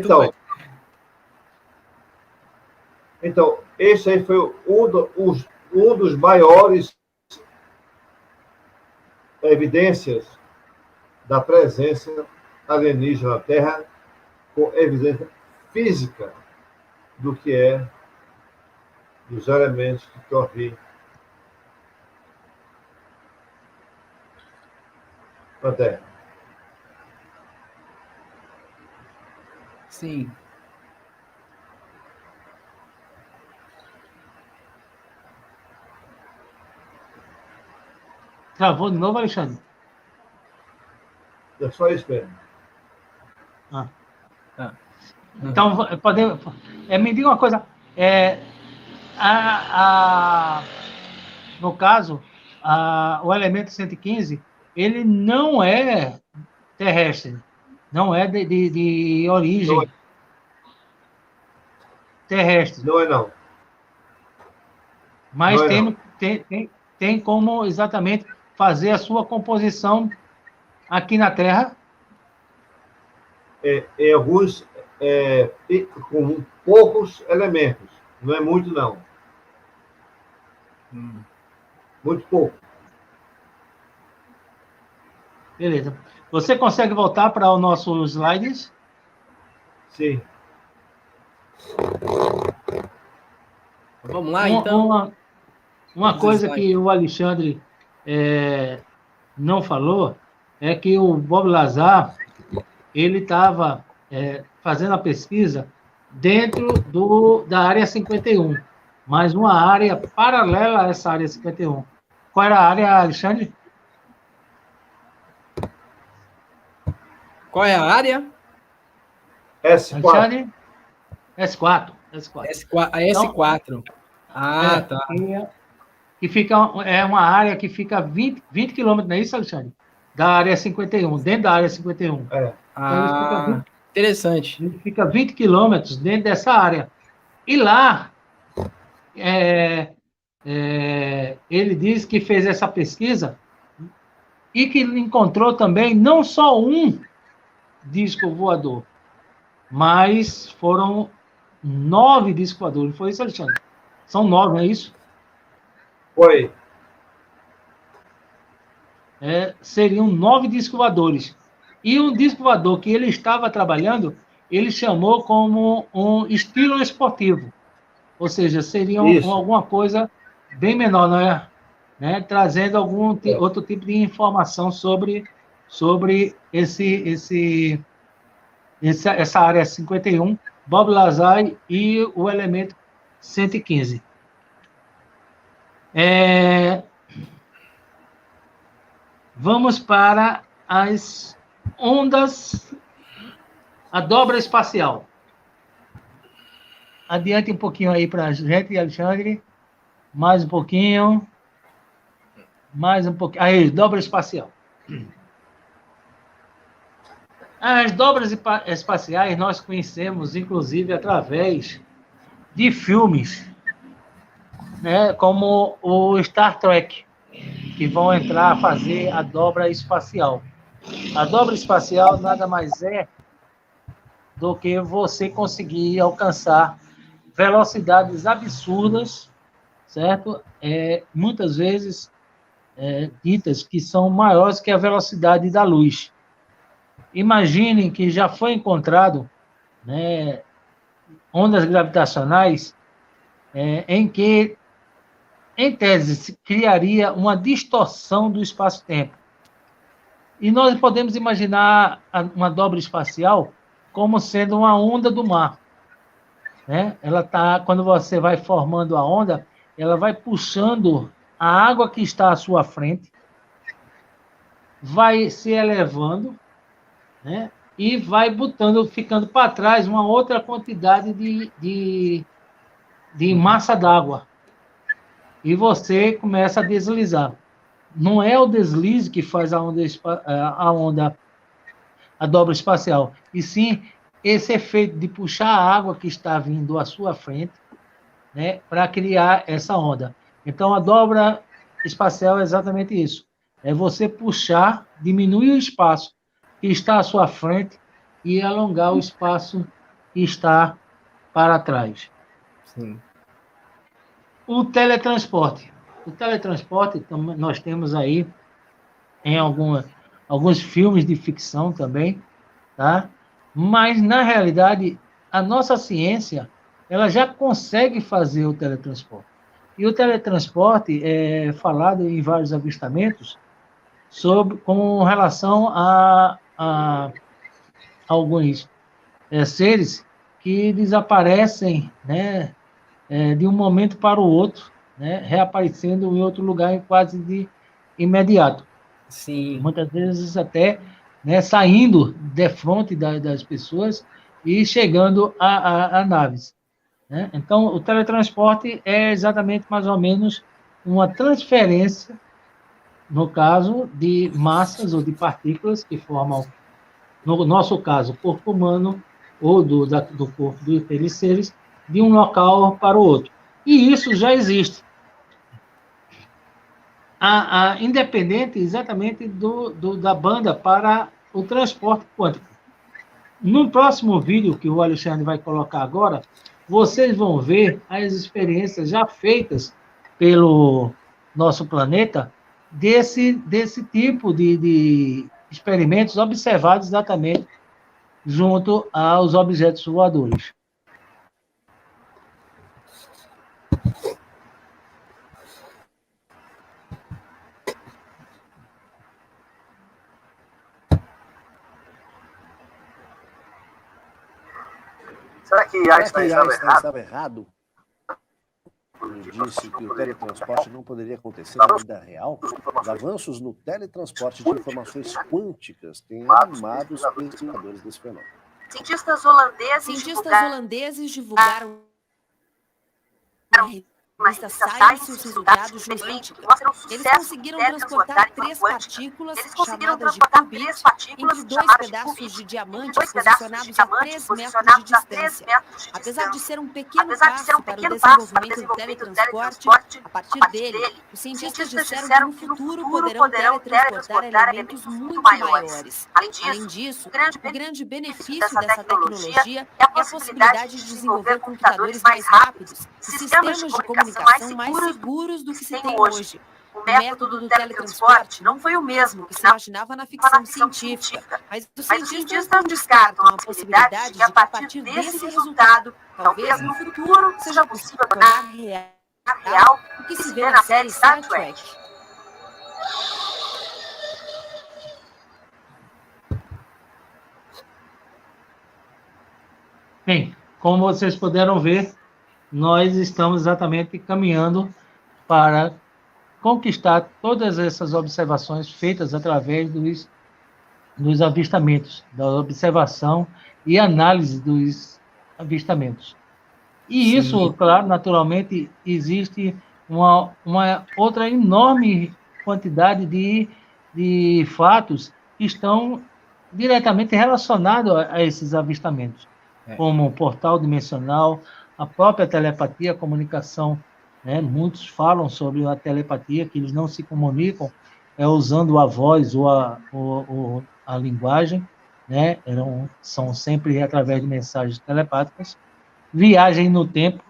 Tudo bem. Então, esse aí foi um dos maiores evidências da presença alienígena na Terra, com evidência física do que é dos elementos que estão aqui na Terra. Sim. Travou de novo, Alexandre? É só isso mesmo. Ah. Tá. Então, me diga uma coisa. No caso, o elemento 115, ele não é terrestre, não é de origem terrestre, Não é, não. mas Não é, não. tem como exatamente fazer a sua composição aqui na Terra? Em alguns, com poucos elementos. Não é muito, não. Muito pouco. Beleza. Você consegue voltar para os nossos slides? Sim. Vamos lá, então. Uma coisa que o Alexandre não falou é que o Bob Lazar ele estava fazendo a pesquisa dentro da área 51, mas uma área paralela a essa área 51. Qual era a área, Alexandre? Qual é a área? S4. Alexandre? S4. S4. Ah, tá. Que fica, uma área que fica 20 quilômetros, não é isso, Alexandre? Da área 51, dentro da área 51. Então, interessante. Ele fica 20 quilômetros dentro dessa área. E lá, ele diz que fez essa pesquisa e que encontrou também não só um disco voador, mas foram 9 discos voadores. Foi isso, Alexandre? São 9, não é isso? Foi. Seriam 9 discos voadores. E um disco voador que ele estava trabalhando, ele chamou como um estilo esportivo. Ou seja, seria alguma coisa bem menor, não é? Né? Trazendo algum outro tipo de informação sobre essa área 51, Bob Lazar e o elemento 115. Vamos para as ondas, a dobra espacial. Adiante um pouquinho aí para a gente, Alexandre. Mais um pouquinho. Aí, dobra espacial. As dobras espaciais nós conhecemos, inclusive, através de filmes, né, como o Star Trek, que vão entrar a fazer a dobra espacial. A dobra espacial nada mais é do que você conseguir alcançar velocidades absurdas, certo? Muitas vezes ditas que são maiores que a velocidade da luz. Imaginem que já foi encontrado, né, ondas gravitacionais em que, em tese, se criaria uma distorção do espaço-tempo. E nós podemos imaginar uma dobra espacial como sendo uma onda do mar. Né? Quando você vai formando a onda, ela vai puxando a água que está à sua frente, vai se elevando, né? E vai ficando para trás uma outra quantidade de massa d'água. E você começa a deslizar. Não é o deslize que faz a dobra espacial, e sim esse efeito de puxar a água que está vindo à sua frente, né, para criar essa onda. Então, a dobra espacial é exatamente isso. É você puxar, diminuir o espaço que está à sua frente e alongar o espaço que está para trás. Sim. O teletransporte. O teletransporte, nós temos aí em alguns filmes de ficção também, tá? Mas, na realidade, a nossa ciência ela já consegue fazer o teletransporte. E o teletransporte é falado em vários avistamentos com relação a alguns seres que desaparecem, né, de um momento para o outro, né, reaparecendo em outro lugar quase de imediato. Sim. Muitas vezes até, né, saindo de frente das pessoas e chegando a naves. Né? Então, o teletransporte é exatamente mais ou menos uma transferência, no caso, de massas ou de partículas que formam, no nosso caso, o corpo humano ou do corpo daqueles seres, de um local para o outro. E isso já existe. independente exatamente da banda para o transporte quântico. No próximo vídeo que o Alexandre vai colocar agora, vocês vão ver as experiências já feitas pelo nosso planeta desse tipo de experimentos observados exatamente junto aos objetos voadores. Será que Einstein estava errado? Ele disse que o teletransporte não poderia acontecer na vida real. Os avanços no teletransporte de informações quânticas têm animado os pesquisadores desse fenômeno. Cientistas holandeses divulgaram na revista Science os resultados de quântica. Eles conseguiram transportar 3 partículas chamadas de qubits entre 2 pedaços de diamante posicionados a 3 metros de distância. Apesar de ser um pequeno passo para o desenvolvimento do teletransporte, a partir dele, os cientistas disseram que no futuro poderão teletransportar elementos muito maiores. Além disso, o grande benefício dessa tecnologia é a possibilidade de desenvolver computadores mais rápidos e sistemas de comunicação mais seguros do que se tem hoje. O método do teletransporte não foi o mesmo que se imaginava na ficção científica, mas os cientistas não descartam a possibilidade de que, a partir desse resultado, talvez no futuro seja possível tornar real o que se vê na série Star Trek. Bem, como vocês puderam ver, nós estamos exatamente caminhando para conquistar todas essas observações feitas através dos avistamentos, da observação e análise dos avistamentos. E isso, claro, naturalmente, existe uma outra enorme quantidade de fatos que estão diretamente relacionados a esses avistamentos, como o portal dimensional, a própria telepatia, a comunicação, né? Muitos falam sobre a telepatia, que eles não se comunicam usando a voz ou a linguagem, né? São sempre através de mensagens telepáticas. Viagem no tempo,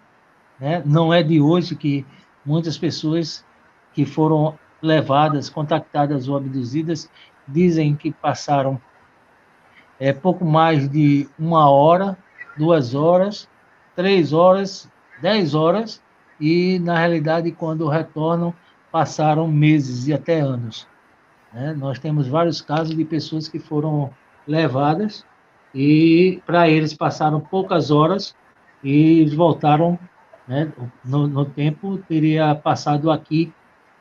né? Não é de hoje que muitas pessoas que foram levadas, contactadas ou abduzidas, dizem que passaram pouco mais de 1 hora, 2 horas, 3 horas, 10 horas, e, na realidade, quando retornam, passaram meses e até anos. Né? Nós temos vários casos de pessoas que foram levadas e, para eles, passaram poucas horas e eles voltaram, né? No tempo, teria passado aqui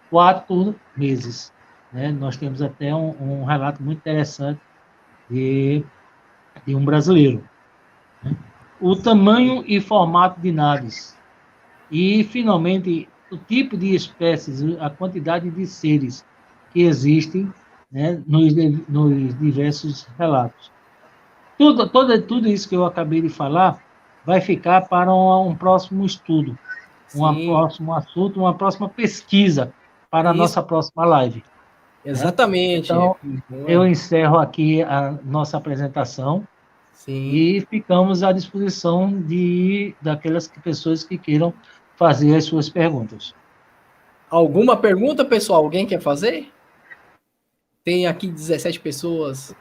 4 meses. Né? Nós temos até um relato muito interessante de um brasileiro. Né? O tamanho e formato de naves. E, finalmente, o tipo de espécies, a quantidade de seres que existem, né, nos diversos relatos. Tudo isso que eu acabei de falar vai ficar para um próximo estudo, um próximo assunto, uma próxima pesquisa para a nossa próxima live. Exatamente. Né? Então, eu encerro aqui a nossa apresentação. Sim. E ficamos à disposição daquelas pessoas que queiram fazer as suas perguntas. Alguma pergunta, pessoal? Alguém quer fazer? Tem aqui 17 pessoas.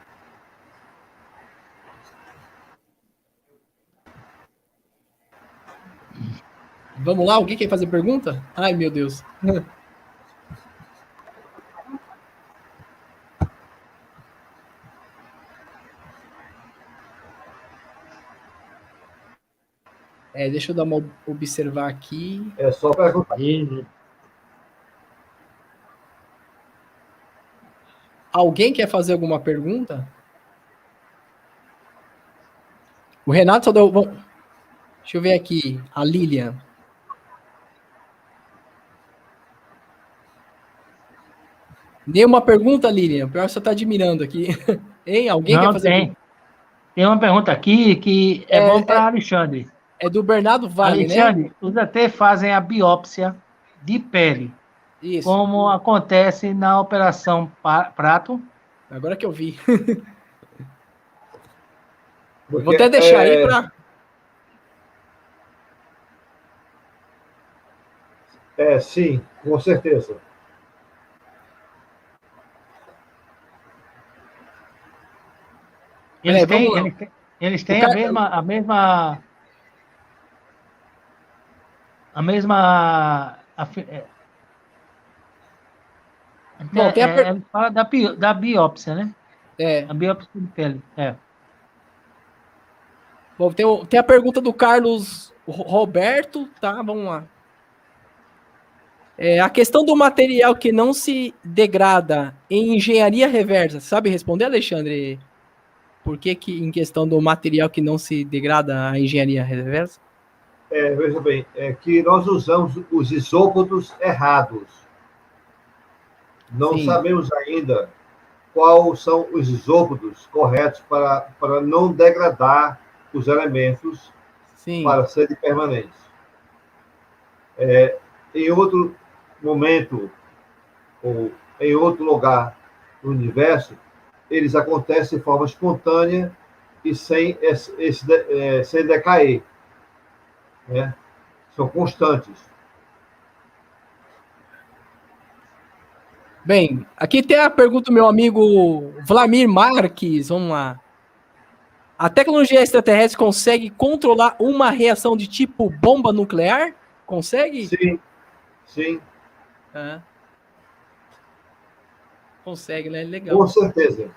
Vamos lá, alguém quer fazer pergunta? Ai, meu Deus. Deixa eu dar uma observar aqui. É só perguntar. Alguém quer fazer alguma pergunta? O Renato só deu... Deixa eu ver aqui. A Lilian. Nenhuma pergunta, Lilian? Pior que você está admirando aqui. Hein? Alguém quer fazer? Tem uma pergunta aqui que é bom para Alexandre. É do Bernardo Vale, Alexandre, né? Os até fazem a biópsia de pele. Isso. como acontece na Operação Prato. Agora que eu vi. Porque, Vou até deixar aí para... Sim, com certeza. Eles vamos lá. eles têm a mesma Bom, tem ele fala da biópsia, né? A biópsia de pele. Bom, tem a pergunta do Carlos Roberto, tá? Vamos lá. A questão do material que não se degrada em engenharia reversa, sabe responder, Alexandre? Por que em questão do material que não se degrada a engenharia reversa? Veja bem, é que nós usamos os isópodos errados. Não sabemos ainda quais são os isópodos corretos para não degradar os elementos para serem permanentes. Em outro momento, ou em outro lugar do universo, eles acontecem de forma espontânea e sem decair. Né? São constantes. Bem, aqui tem a pergunta do meu amigo Vlamir Marques, vamos lá. A tecnologia extraterrestre consegue controlar uma reação de tipo bomba nuclear? Consegue? Sim. Consegue, né? Legal. Com certeza.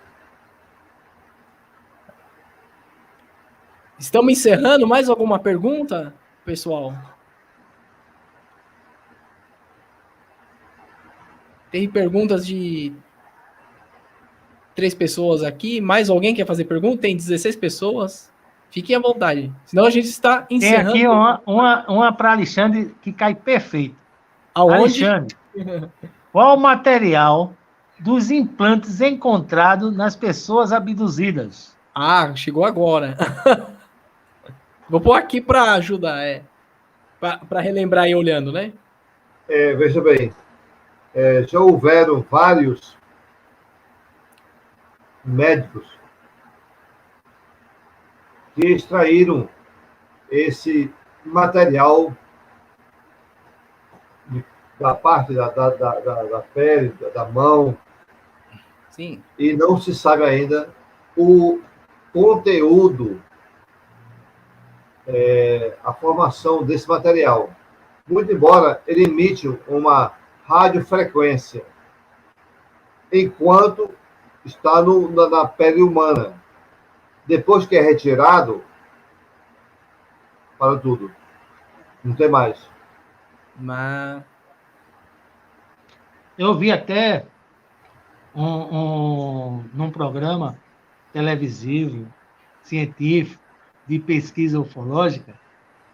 Estamos encerrando. Mais alguma pergunta, pessoal? Tem perguntas de 3 pessoas aqui. Mais alguém quer fazer pergunta? Tem 16 pessoas. Fiquem à vontade. Senão a gente está encerrando. Tem aqui uma para Alexandre que cai perfeito. Aonde? Alexandre, qual o material dos implantes encontrados nas pessoas abduzidas? Chegou agora. Vou pôr aqui para ajudar, para relembrar aí olhando, né? Veja bem, já houveram vários médicos que extraíram esse material da parte da pele, da mão. Sim. E não se sabe ainda o conteúdo, a formação desse material. Muito embora ele emite uma radiofrequência, enquanto está na pele humana. Depois que é retirado, para tudo. Não tem mais. Eu vi até num programa televisivo, científico, de pesquisa ufológica,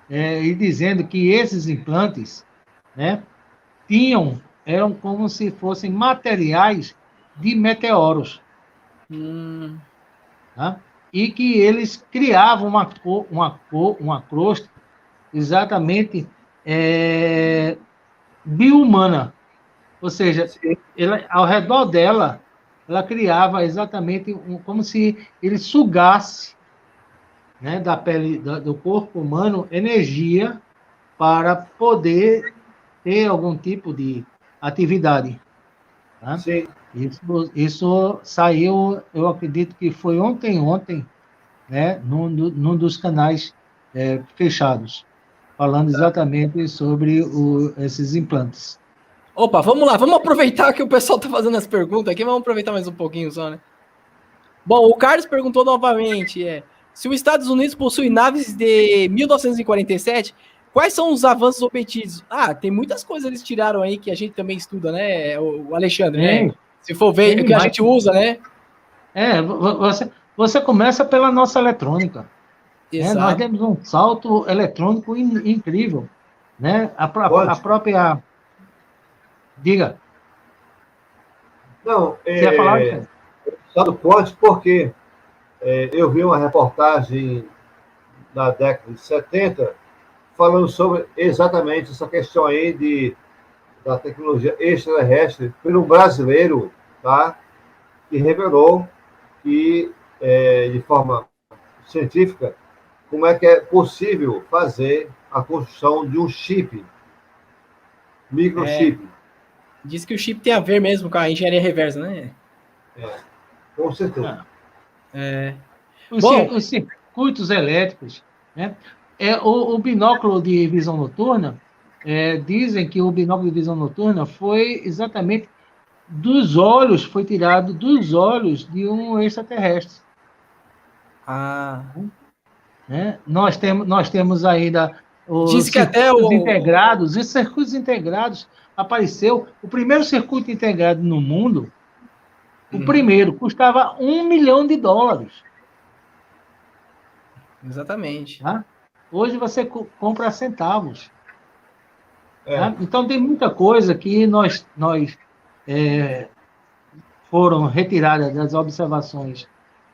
e dizendo que esses implantes, né, eram como se fossem materiais de meteoros. Tá? E que eles criavam uma crosta exatamente bio-humana. Ou seja, ao redor dela, ela criava exatamente como se ele sugasse, né, da pele do corpo humano energia para poder ter algum tipo de atividade. Tá? Sim. Isso saiu, eu acredito que foi ontem, né, num dos canais fechados, falando exatamente sobre esses implantes. Opa, vamos lá, vamos aproveitar que o pessoal está fazendo as perguntas aqui, vamos aproveitar mais um pouquinho só, né? Bom, o Carlos perguntou novamente, se os Estados Unidos possuem naves de 1947, quais são os avanços obtidos? Tem muitas coisas eles tiraram aí que a gente também estuda, né, o Alexandre, né? Se for ver, o que a gente usa, né? Você começa pela nossa eletrônica. Né? Nós demos um salto eletrônico incrível, né? A própria... Diga. Não, você ia falar? Salto quântico porque eu vi uma reportagem na década de 70 falando sobre exatamente essa questão aí da tecnologia extraterrestre pelo brasileiro, tá? Que revelou que, de forma científica, como é que é possível fazer a construção de um chip, microchip. Diz que o chip tem a ver mesmo com a engenharia reversa, né? Com certeza. Os circuitos elétricos, né? O binóculo de visão noturna, dizem que o binóculo de visão noturna foi exatamente foi tirado dos olhos de um extraterrestre. Né? Nós temos ainda os circuitos integrados apareceu. O primeiro circuito integrado no mundo, o primeiro, custava $1 milhão. Exatamente. Tá? Hoje você compra centavos. Tá? Então tem muita coisa que foram retiradas das observações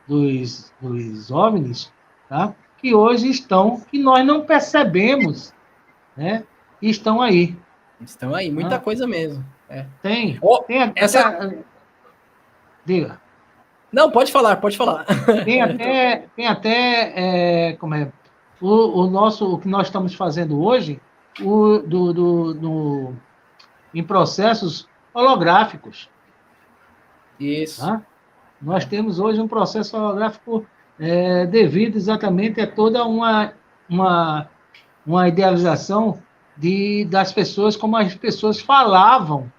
dos OVNIs, tá? Que hoje que nós não percebemos, né? E estão aí. Estão aí, muita coisa mesmo. Tem Diga. Não, pode falar. Tem até o que nós estamos fazendo hoje, em processos holográficos. Isso. Tá? Nós temos hoje um processo holográfico devido exatamente a toda uma idealização das pessoas, como as pessoas falavam,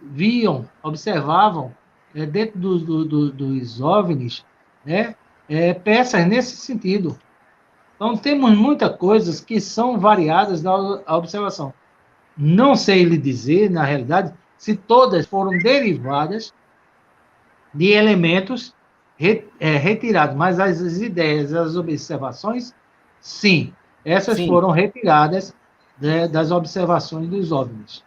viam, observavam, dentro dos OVNIs, né? Peças nesse sentido. Então, temos muitas coisas que são variadas da observação. Não sei lhe dizer, na realidade, se todas foram derivadas de elementos retirados, mas as ideias, as observações, sim, essas foram retiradas das observações dos OVNIs.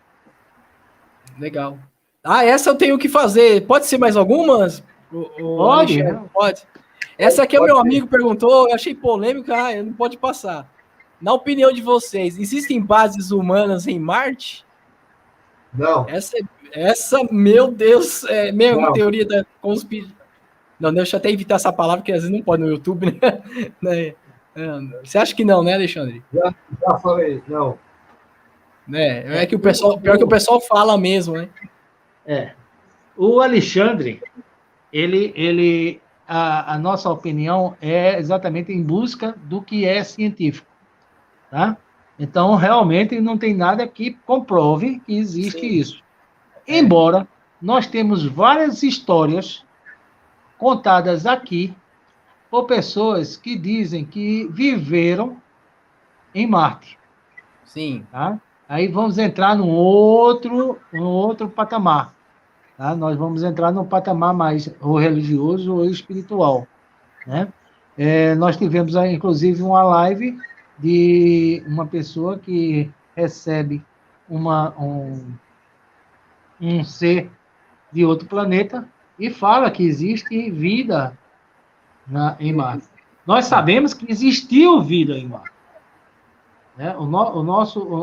Legal. Essa eu tenho que fazer. Pode ser mais algumas? Pode. Pode. Essa aqui o meu amigo perguntou, eu achei polêmica, não pode passar. Na opinião de vocês, existem bases humanas em Marte? Não. Essa meu Deus, é mesmo teoria da conspiração. Não, deixa eu até evitar essa palavra, porque às vezes não pode no YouTube, né? Você acha que não, né, Alexandre? Já falei, não. É que o pessoal, pior que o pessoal fala mesmo, né? O Alexandre, a nossa opinião é exatamente em busca do que é científico, tá? Então, realmente, não tem nada que comprove que existe isso. Embora nós temos várias histórias contadas aqui por pessoas que dizem que viveram em Marte. Sim. Tá? Aí vamos entrar num outro patamar. Tá? Nós vamos entrar num patamar mais ou religioso ou espiritual. Né? Nós tivemos, inclusive, uma live de uma pessoa que recebe um ser de outro planeta e fala que existe vida em Marte. Nós sabemos que existiu vida em Marte. Né?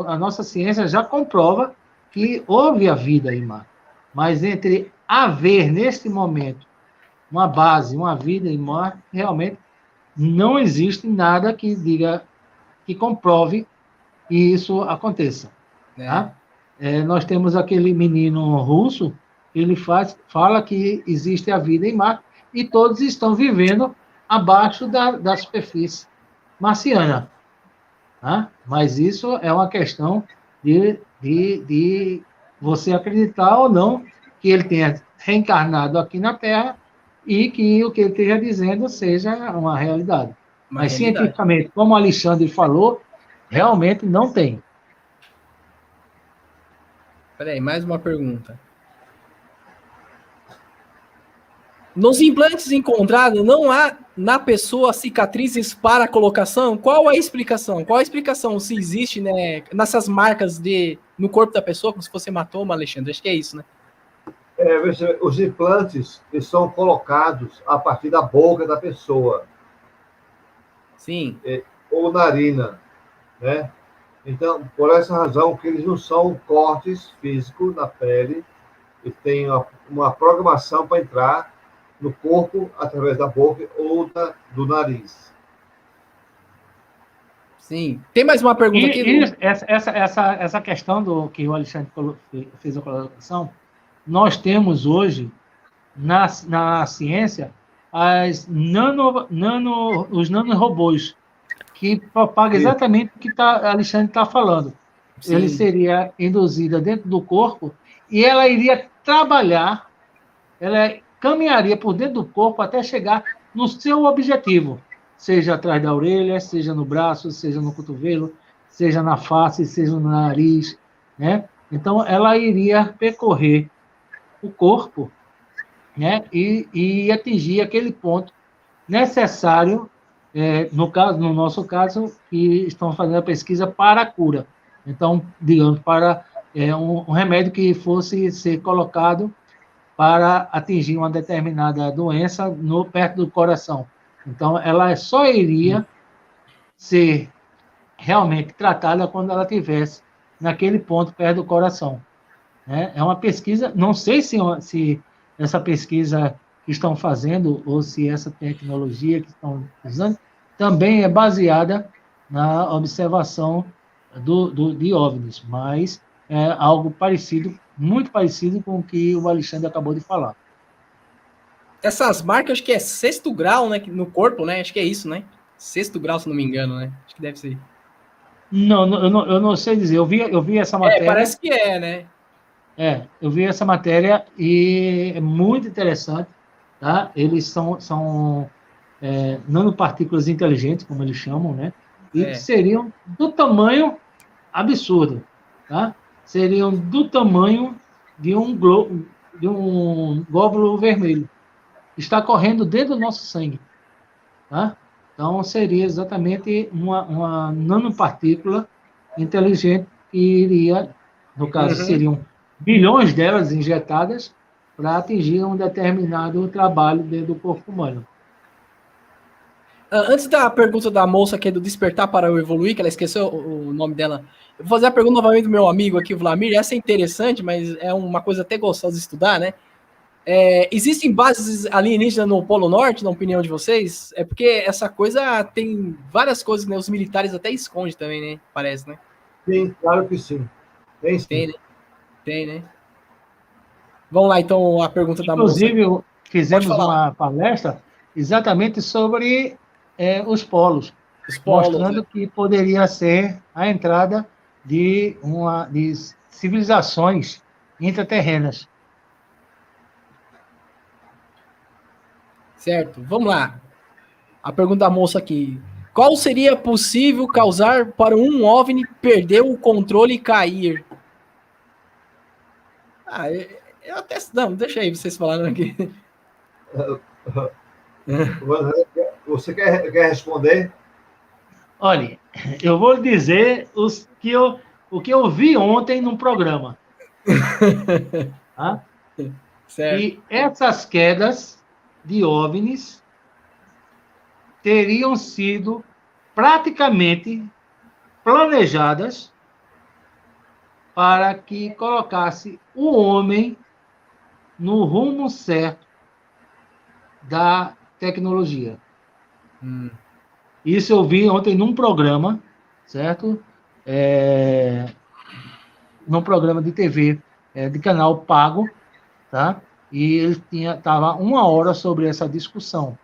A nossa ciência já comprova que houve a vida em Marte. Mas entre haver, neste momento, uma base, uma vida em Marte, realmente não existe nada que diga, que comprove que isso aconteça. Tá? Nós temos aquele menino russo, ele fala que existe a vida em Marte e todos estão vivendo abaixo da superfície marciana. Tá? Mas isso é uma questão de você acreditar ou não que ele tenha reencarnado aqui na Terra e que o que ele esteja dizendo seja uma realidade. Mas cientificamente, como o Alexandre falou, realmente não tem. Peraí, mais uma pergunta. Nos implantes encontrados, não há na pessoa cicatrizes para colocação? Qual a explicação? Qual a explicação se existe, né, nessas marcas no corpo da pessoa, como se fosse hematoma, Alexandre? Acho que é isso, né? Os implantes eles são colocados a partir da boca da pessoa. Sim. Ou narina, né? Então, por essa razão, que eles não são cortes físicos na pele, e tem uma programação para entrar no corpo através da boca ou do nariz. Sim. Tem mais uma pergunta aqui? E essa questão do que o Alexandre fez a colocação, nós temos hoje, na ciência, os nanorobôs, que propagam exatamente o que Alexandre está falando. Sim. Ele seria induzida dentro do corpo e ela iria trabalhar, ela caminharia por dentro do corpo até chegar no seu objetivo, seja atrás da orelha, seja no braço, seja no cotovelo, seja na face, seja no nariz, né? Então, ela iria percorrer o corpo, né? E atingir aquele ponto necessário, no nosso caso, que estão fazendo a pesquisa para a cura. Então, digamos, para um remédio que fosse ser colocado para atingir uma determinada doença perto do coração. Então, ela só iria ser realmente tratada quando ela estivesse naquele ponto perto do coração. Né? É uma pesquisa, não sei se essa pesquisa que estão fazendo ou se essa tecnologia que estão usando também é baseada na observação de OVNIs, mas é algo parecido, muito parecido com o que o Alexandre acabou de falar. Essas marcas, acho que é 6º grau, né? No corpo, né? Acho que é isso, né? 6º grau, se não me engano, né? Acho que deve ser. Não, eu não sei dizer. Eu vi essa matéria. Parece que é, né? Eu vi essa matéria e é muito interessante, tá? Eles são nanopartículas inteligentes, como eles chamam, né? E que seriam do tamanho absurdo, tá? Seriam do tamanho de um glóbulo vermelho. Está correndo dentro do nosso sangue, tá? Então, seria exatamente uma nanopartícula inteligente que iria, no caso, seriam bilhões delas injetadas para atingir um determinado trabalho dentro do corpo humano. Antes da pergunta da moça aqui do Despertar para o Evoluir, que ela esqueceu o nome dela, eu vou fazer a pergunta novamente do meu amigo aqui, o Vlamir. Essa é interessante, mas é uma coisa até gostosa de estudar, né? Existem bases alienígenas no Polo Norte, na opinião de vocês? É porque essa coisa tem várias coisas, né? Os militares até escondem também, né? Parece, né? Sim, claro que sim. Tem sim. Tem, né? Tem, né? Vamos lá, então, a pergunta da moça. Inclusive, fizemos uma palestra exatamente sobre os polos, mostrando que poderia ser a entrada de civilizações intraterrenas. Certo, vamos lá. A pergunta da moça aqui. Qual seria possível causar para um OVNI perder o controle e cair? Eu até... Não, deixa aí vocês falando aqui. Você quer responder? Olha, eu vou dizer o que eu vi ontem no programa. Tá? Certo. E essas quedas de OVNIs teriam sido praticamente planejadas para que colocasse o homem no rumo certo da tecnologia. Isso eu vi ontem num programa, certo? Num programa de TV, de canal pago, tá? E ele estava 1 hora sobre essa discussão,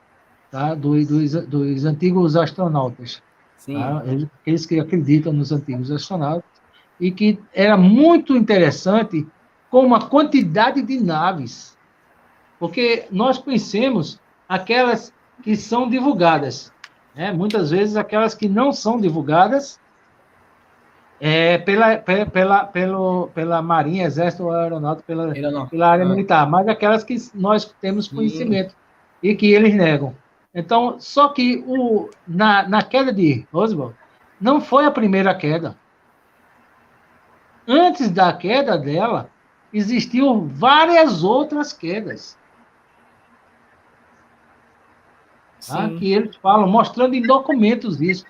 tá? dos antigos astronautas. Sim. Tá? Eles que acreditam nos antigos astronautas, e que era muito interessante com a quantidade de naves, porque nós conhecemos aquelas que são divulgadas, né? Muitas vezes aquelas que não são divulgadas pela Marinha, Exército ou Aeronáutica, pela área militar, mas aquelas que nós temos conhecimento e que eles negam. Então, só que na queda de Roswell, não foi a primeira queda. Antes da queda dela, existiam várias outras quedas. Tá? Que eles falam, mostrando em documentos isso.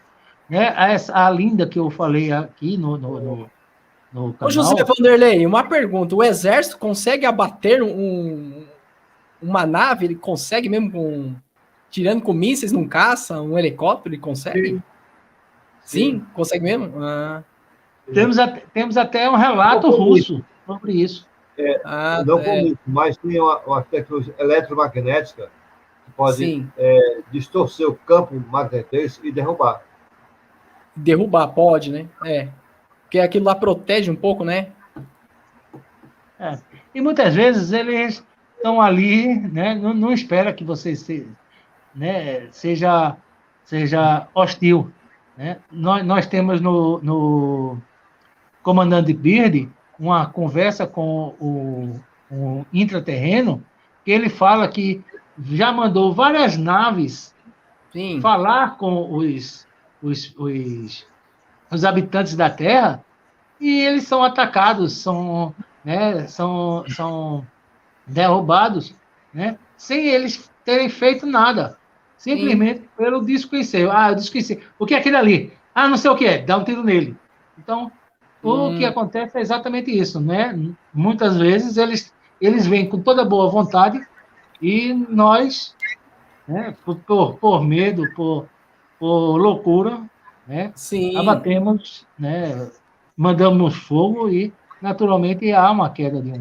né, a linda que eu falei aqui no Ô, canal. José Vanderlei, uma pergunta. O exército consegue abater uma nave? Ele consegue mesmo tirando com mísseis num caça, um helicóptero? Ele consegue? Sim, consegue mesmo? Ah, Temos até um relato russo sobre isso. Não com isso, mas tem uma tecnologia eletromagnética que pode distorcer o campo magnético e derrubar. Derrubar, pode, né? Porque aquilo lá protege um pouco, né? E muitas vezes eles estão ali, né? Não espera que você seja hostil, né? Nós temos no Comandante Beard uma conversa com o intraterreno, que ele fala que já mandou várias naves falar com os habitantes da Terra e eles são atacados, são derrubados, né, sem eles terem feito nada, simplesmente pelo desconhecer. Eu desconheci. O que é aquilo ali? Não sei o que é, dá um tiro nele. Então, o que acontece é exatamente isso, né? Muitas vezes eles vêm com toda boa vontade e nós, né, por medo, por loucura, né, abatemos, né, mandamos fogo e, naturalmente, há uma queda de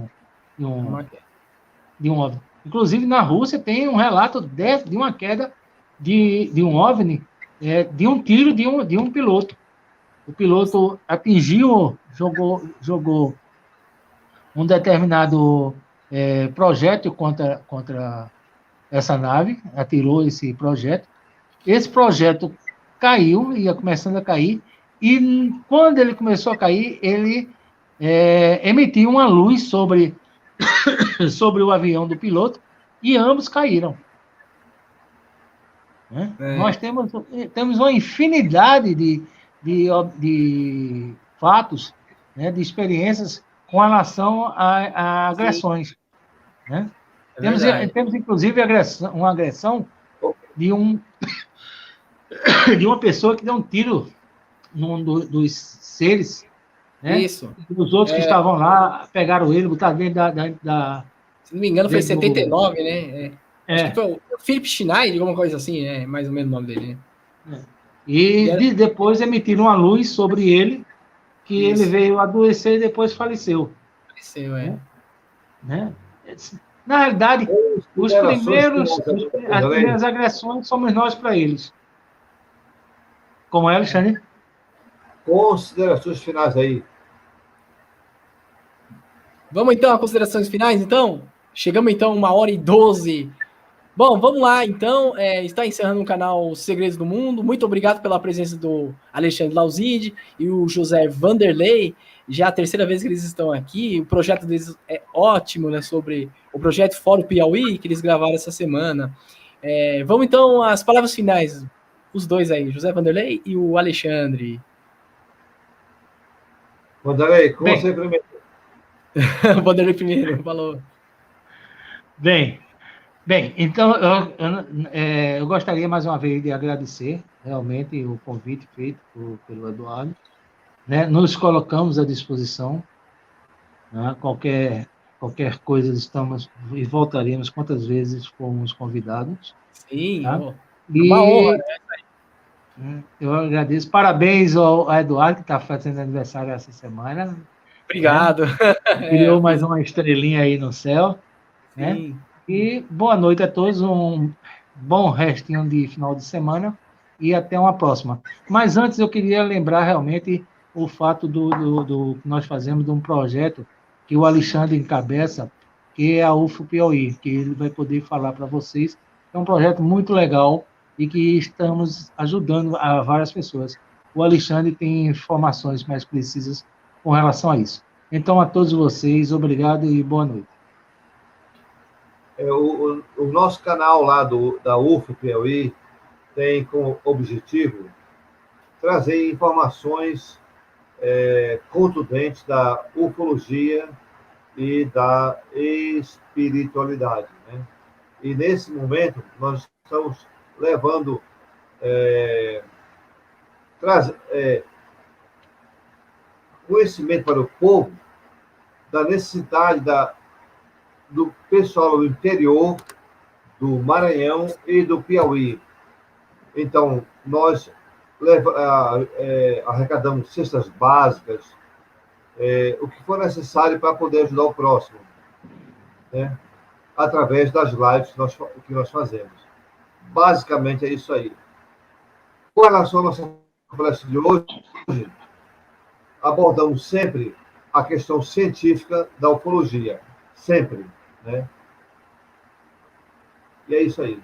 um OVNI. Inclusive, na Rússia tem um relato de uma queda de um OVNI, de um tiro de um piloto. O piloto atingiu, jogou um determinado projétil contra essa nave, atirou esse projétil. Esse projétil caiu, ia começando a cair, e quando ele começou a cair, ele emitiu uma luz sobre o avião do piloto, e ambos caíram. Né? Nós temos uma infinidade de fatos, né, de experiências com relação a agressões. Né? Temos, inclusive, uma agressão de uma pessoa que deu um tiro num dos seres. Né? Isso. Os outros que estavam lá pegaram ele, botaram dentro da se não me engano, foi 79, né? Acho que foi o Philip Schneider, alguma coisa assim, mais ou menos o nome dele. Né? E depois emitiram uma luz sobre ele, que ele veio adoecer e depois faleceu. Né? Na realidade, as primeiras agressões somos nós para eles. Como é, Alexandre? Considerações finais aí. Vamos então às considerações finais, então? Chegamos então a 1h12. Bom, vamos lá, então. Está encerrando o canal Segredos do Mundo. Muito obrigado pela presença do Alexandre Lauzide e o José Vanderlei. Já a terceira vez que eles estão aqui. O projeto deles é ótimo, né? Sobre o projeto Fórum Piauí, que eles gravaram essa semana. Vamos então às palavras finais. Os dois aí, José Vanderlei e o Alexandre. Vanderlei, com você primeiro. Vanderlei primeiro, falou. Bem, então eu gostaria mais uma vez de agradecer realmente o convite feito pelo Eduardo. Né? Nos colocamos à disposição. Né? Qualquer coisa estamos e voltaremos quantas vezes fomos convidados. Sim, tá? Uma honra. Né? Eu agradeço. Parabéns ao Eduardo, que está fazendo aniversário essa semana. Obrigado. Né? Criou mais uma estrelinha aí no céu. Né? E boa noite a todos, um bom restinho de final de semana e até uma próxima. Mas antes eu queria lembrar realmente o fato do que nós fazemos de um projeto que o Alexandre encabeça, que é a UFO Piauí, que ele vai poder falar para vocês. É um projeto muito legal e que estamos ajudando a várias pessoas. O Alexandre tem informações mais precisas com relação a isso. Então, a todos vocês, obrigado e boa noite. O nosso canal lá da UFO Piauí tem como objetivo trazer informações contundentes da ufologia e da espiritualidade. Né? E, nesse momento, nós estamos levando conhecimento para o povo da necessidade do pessoal do interior, do Maranhão e do Piauí. Então, nós arrecadamos cestas básicas, o que for necessário para poder ajudar o próximo, né? Através das lives que nós fazemos. Basicamente é isso aí. Com relação à nossa conversa de hoje, abordamos sempre a questão científica da ufologia. Sempre, né? E é isso aí.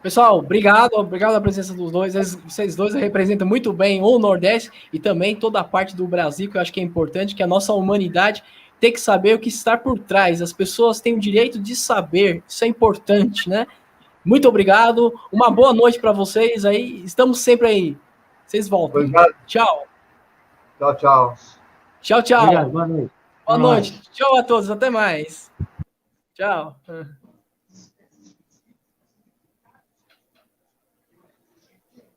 Pessoal, obrigado pela presença dos dois. Vocês dois representam muito bem o Nordeste e também toda a parte do Brasil, que eu acho que é importante, que a nossa humanidade tem que saber o que está por trás. As pessoas têm o direito de saber, isso é importante, né? Muito obrigado, uma boa noite para vocês aí, estamos sempre aí. Vocês voltam. Obrigado. Tchau. Tchau, tchau. Tchau, tchau. Obrigado, boa noite. Boa noite. Tchau a todos, até mais. Tchau.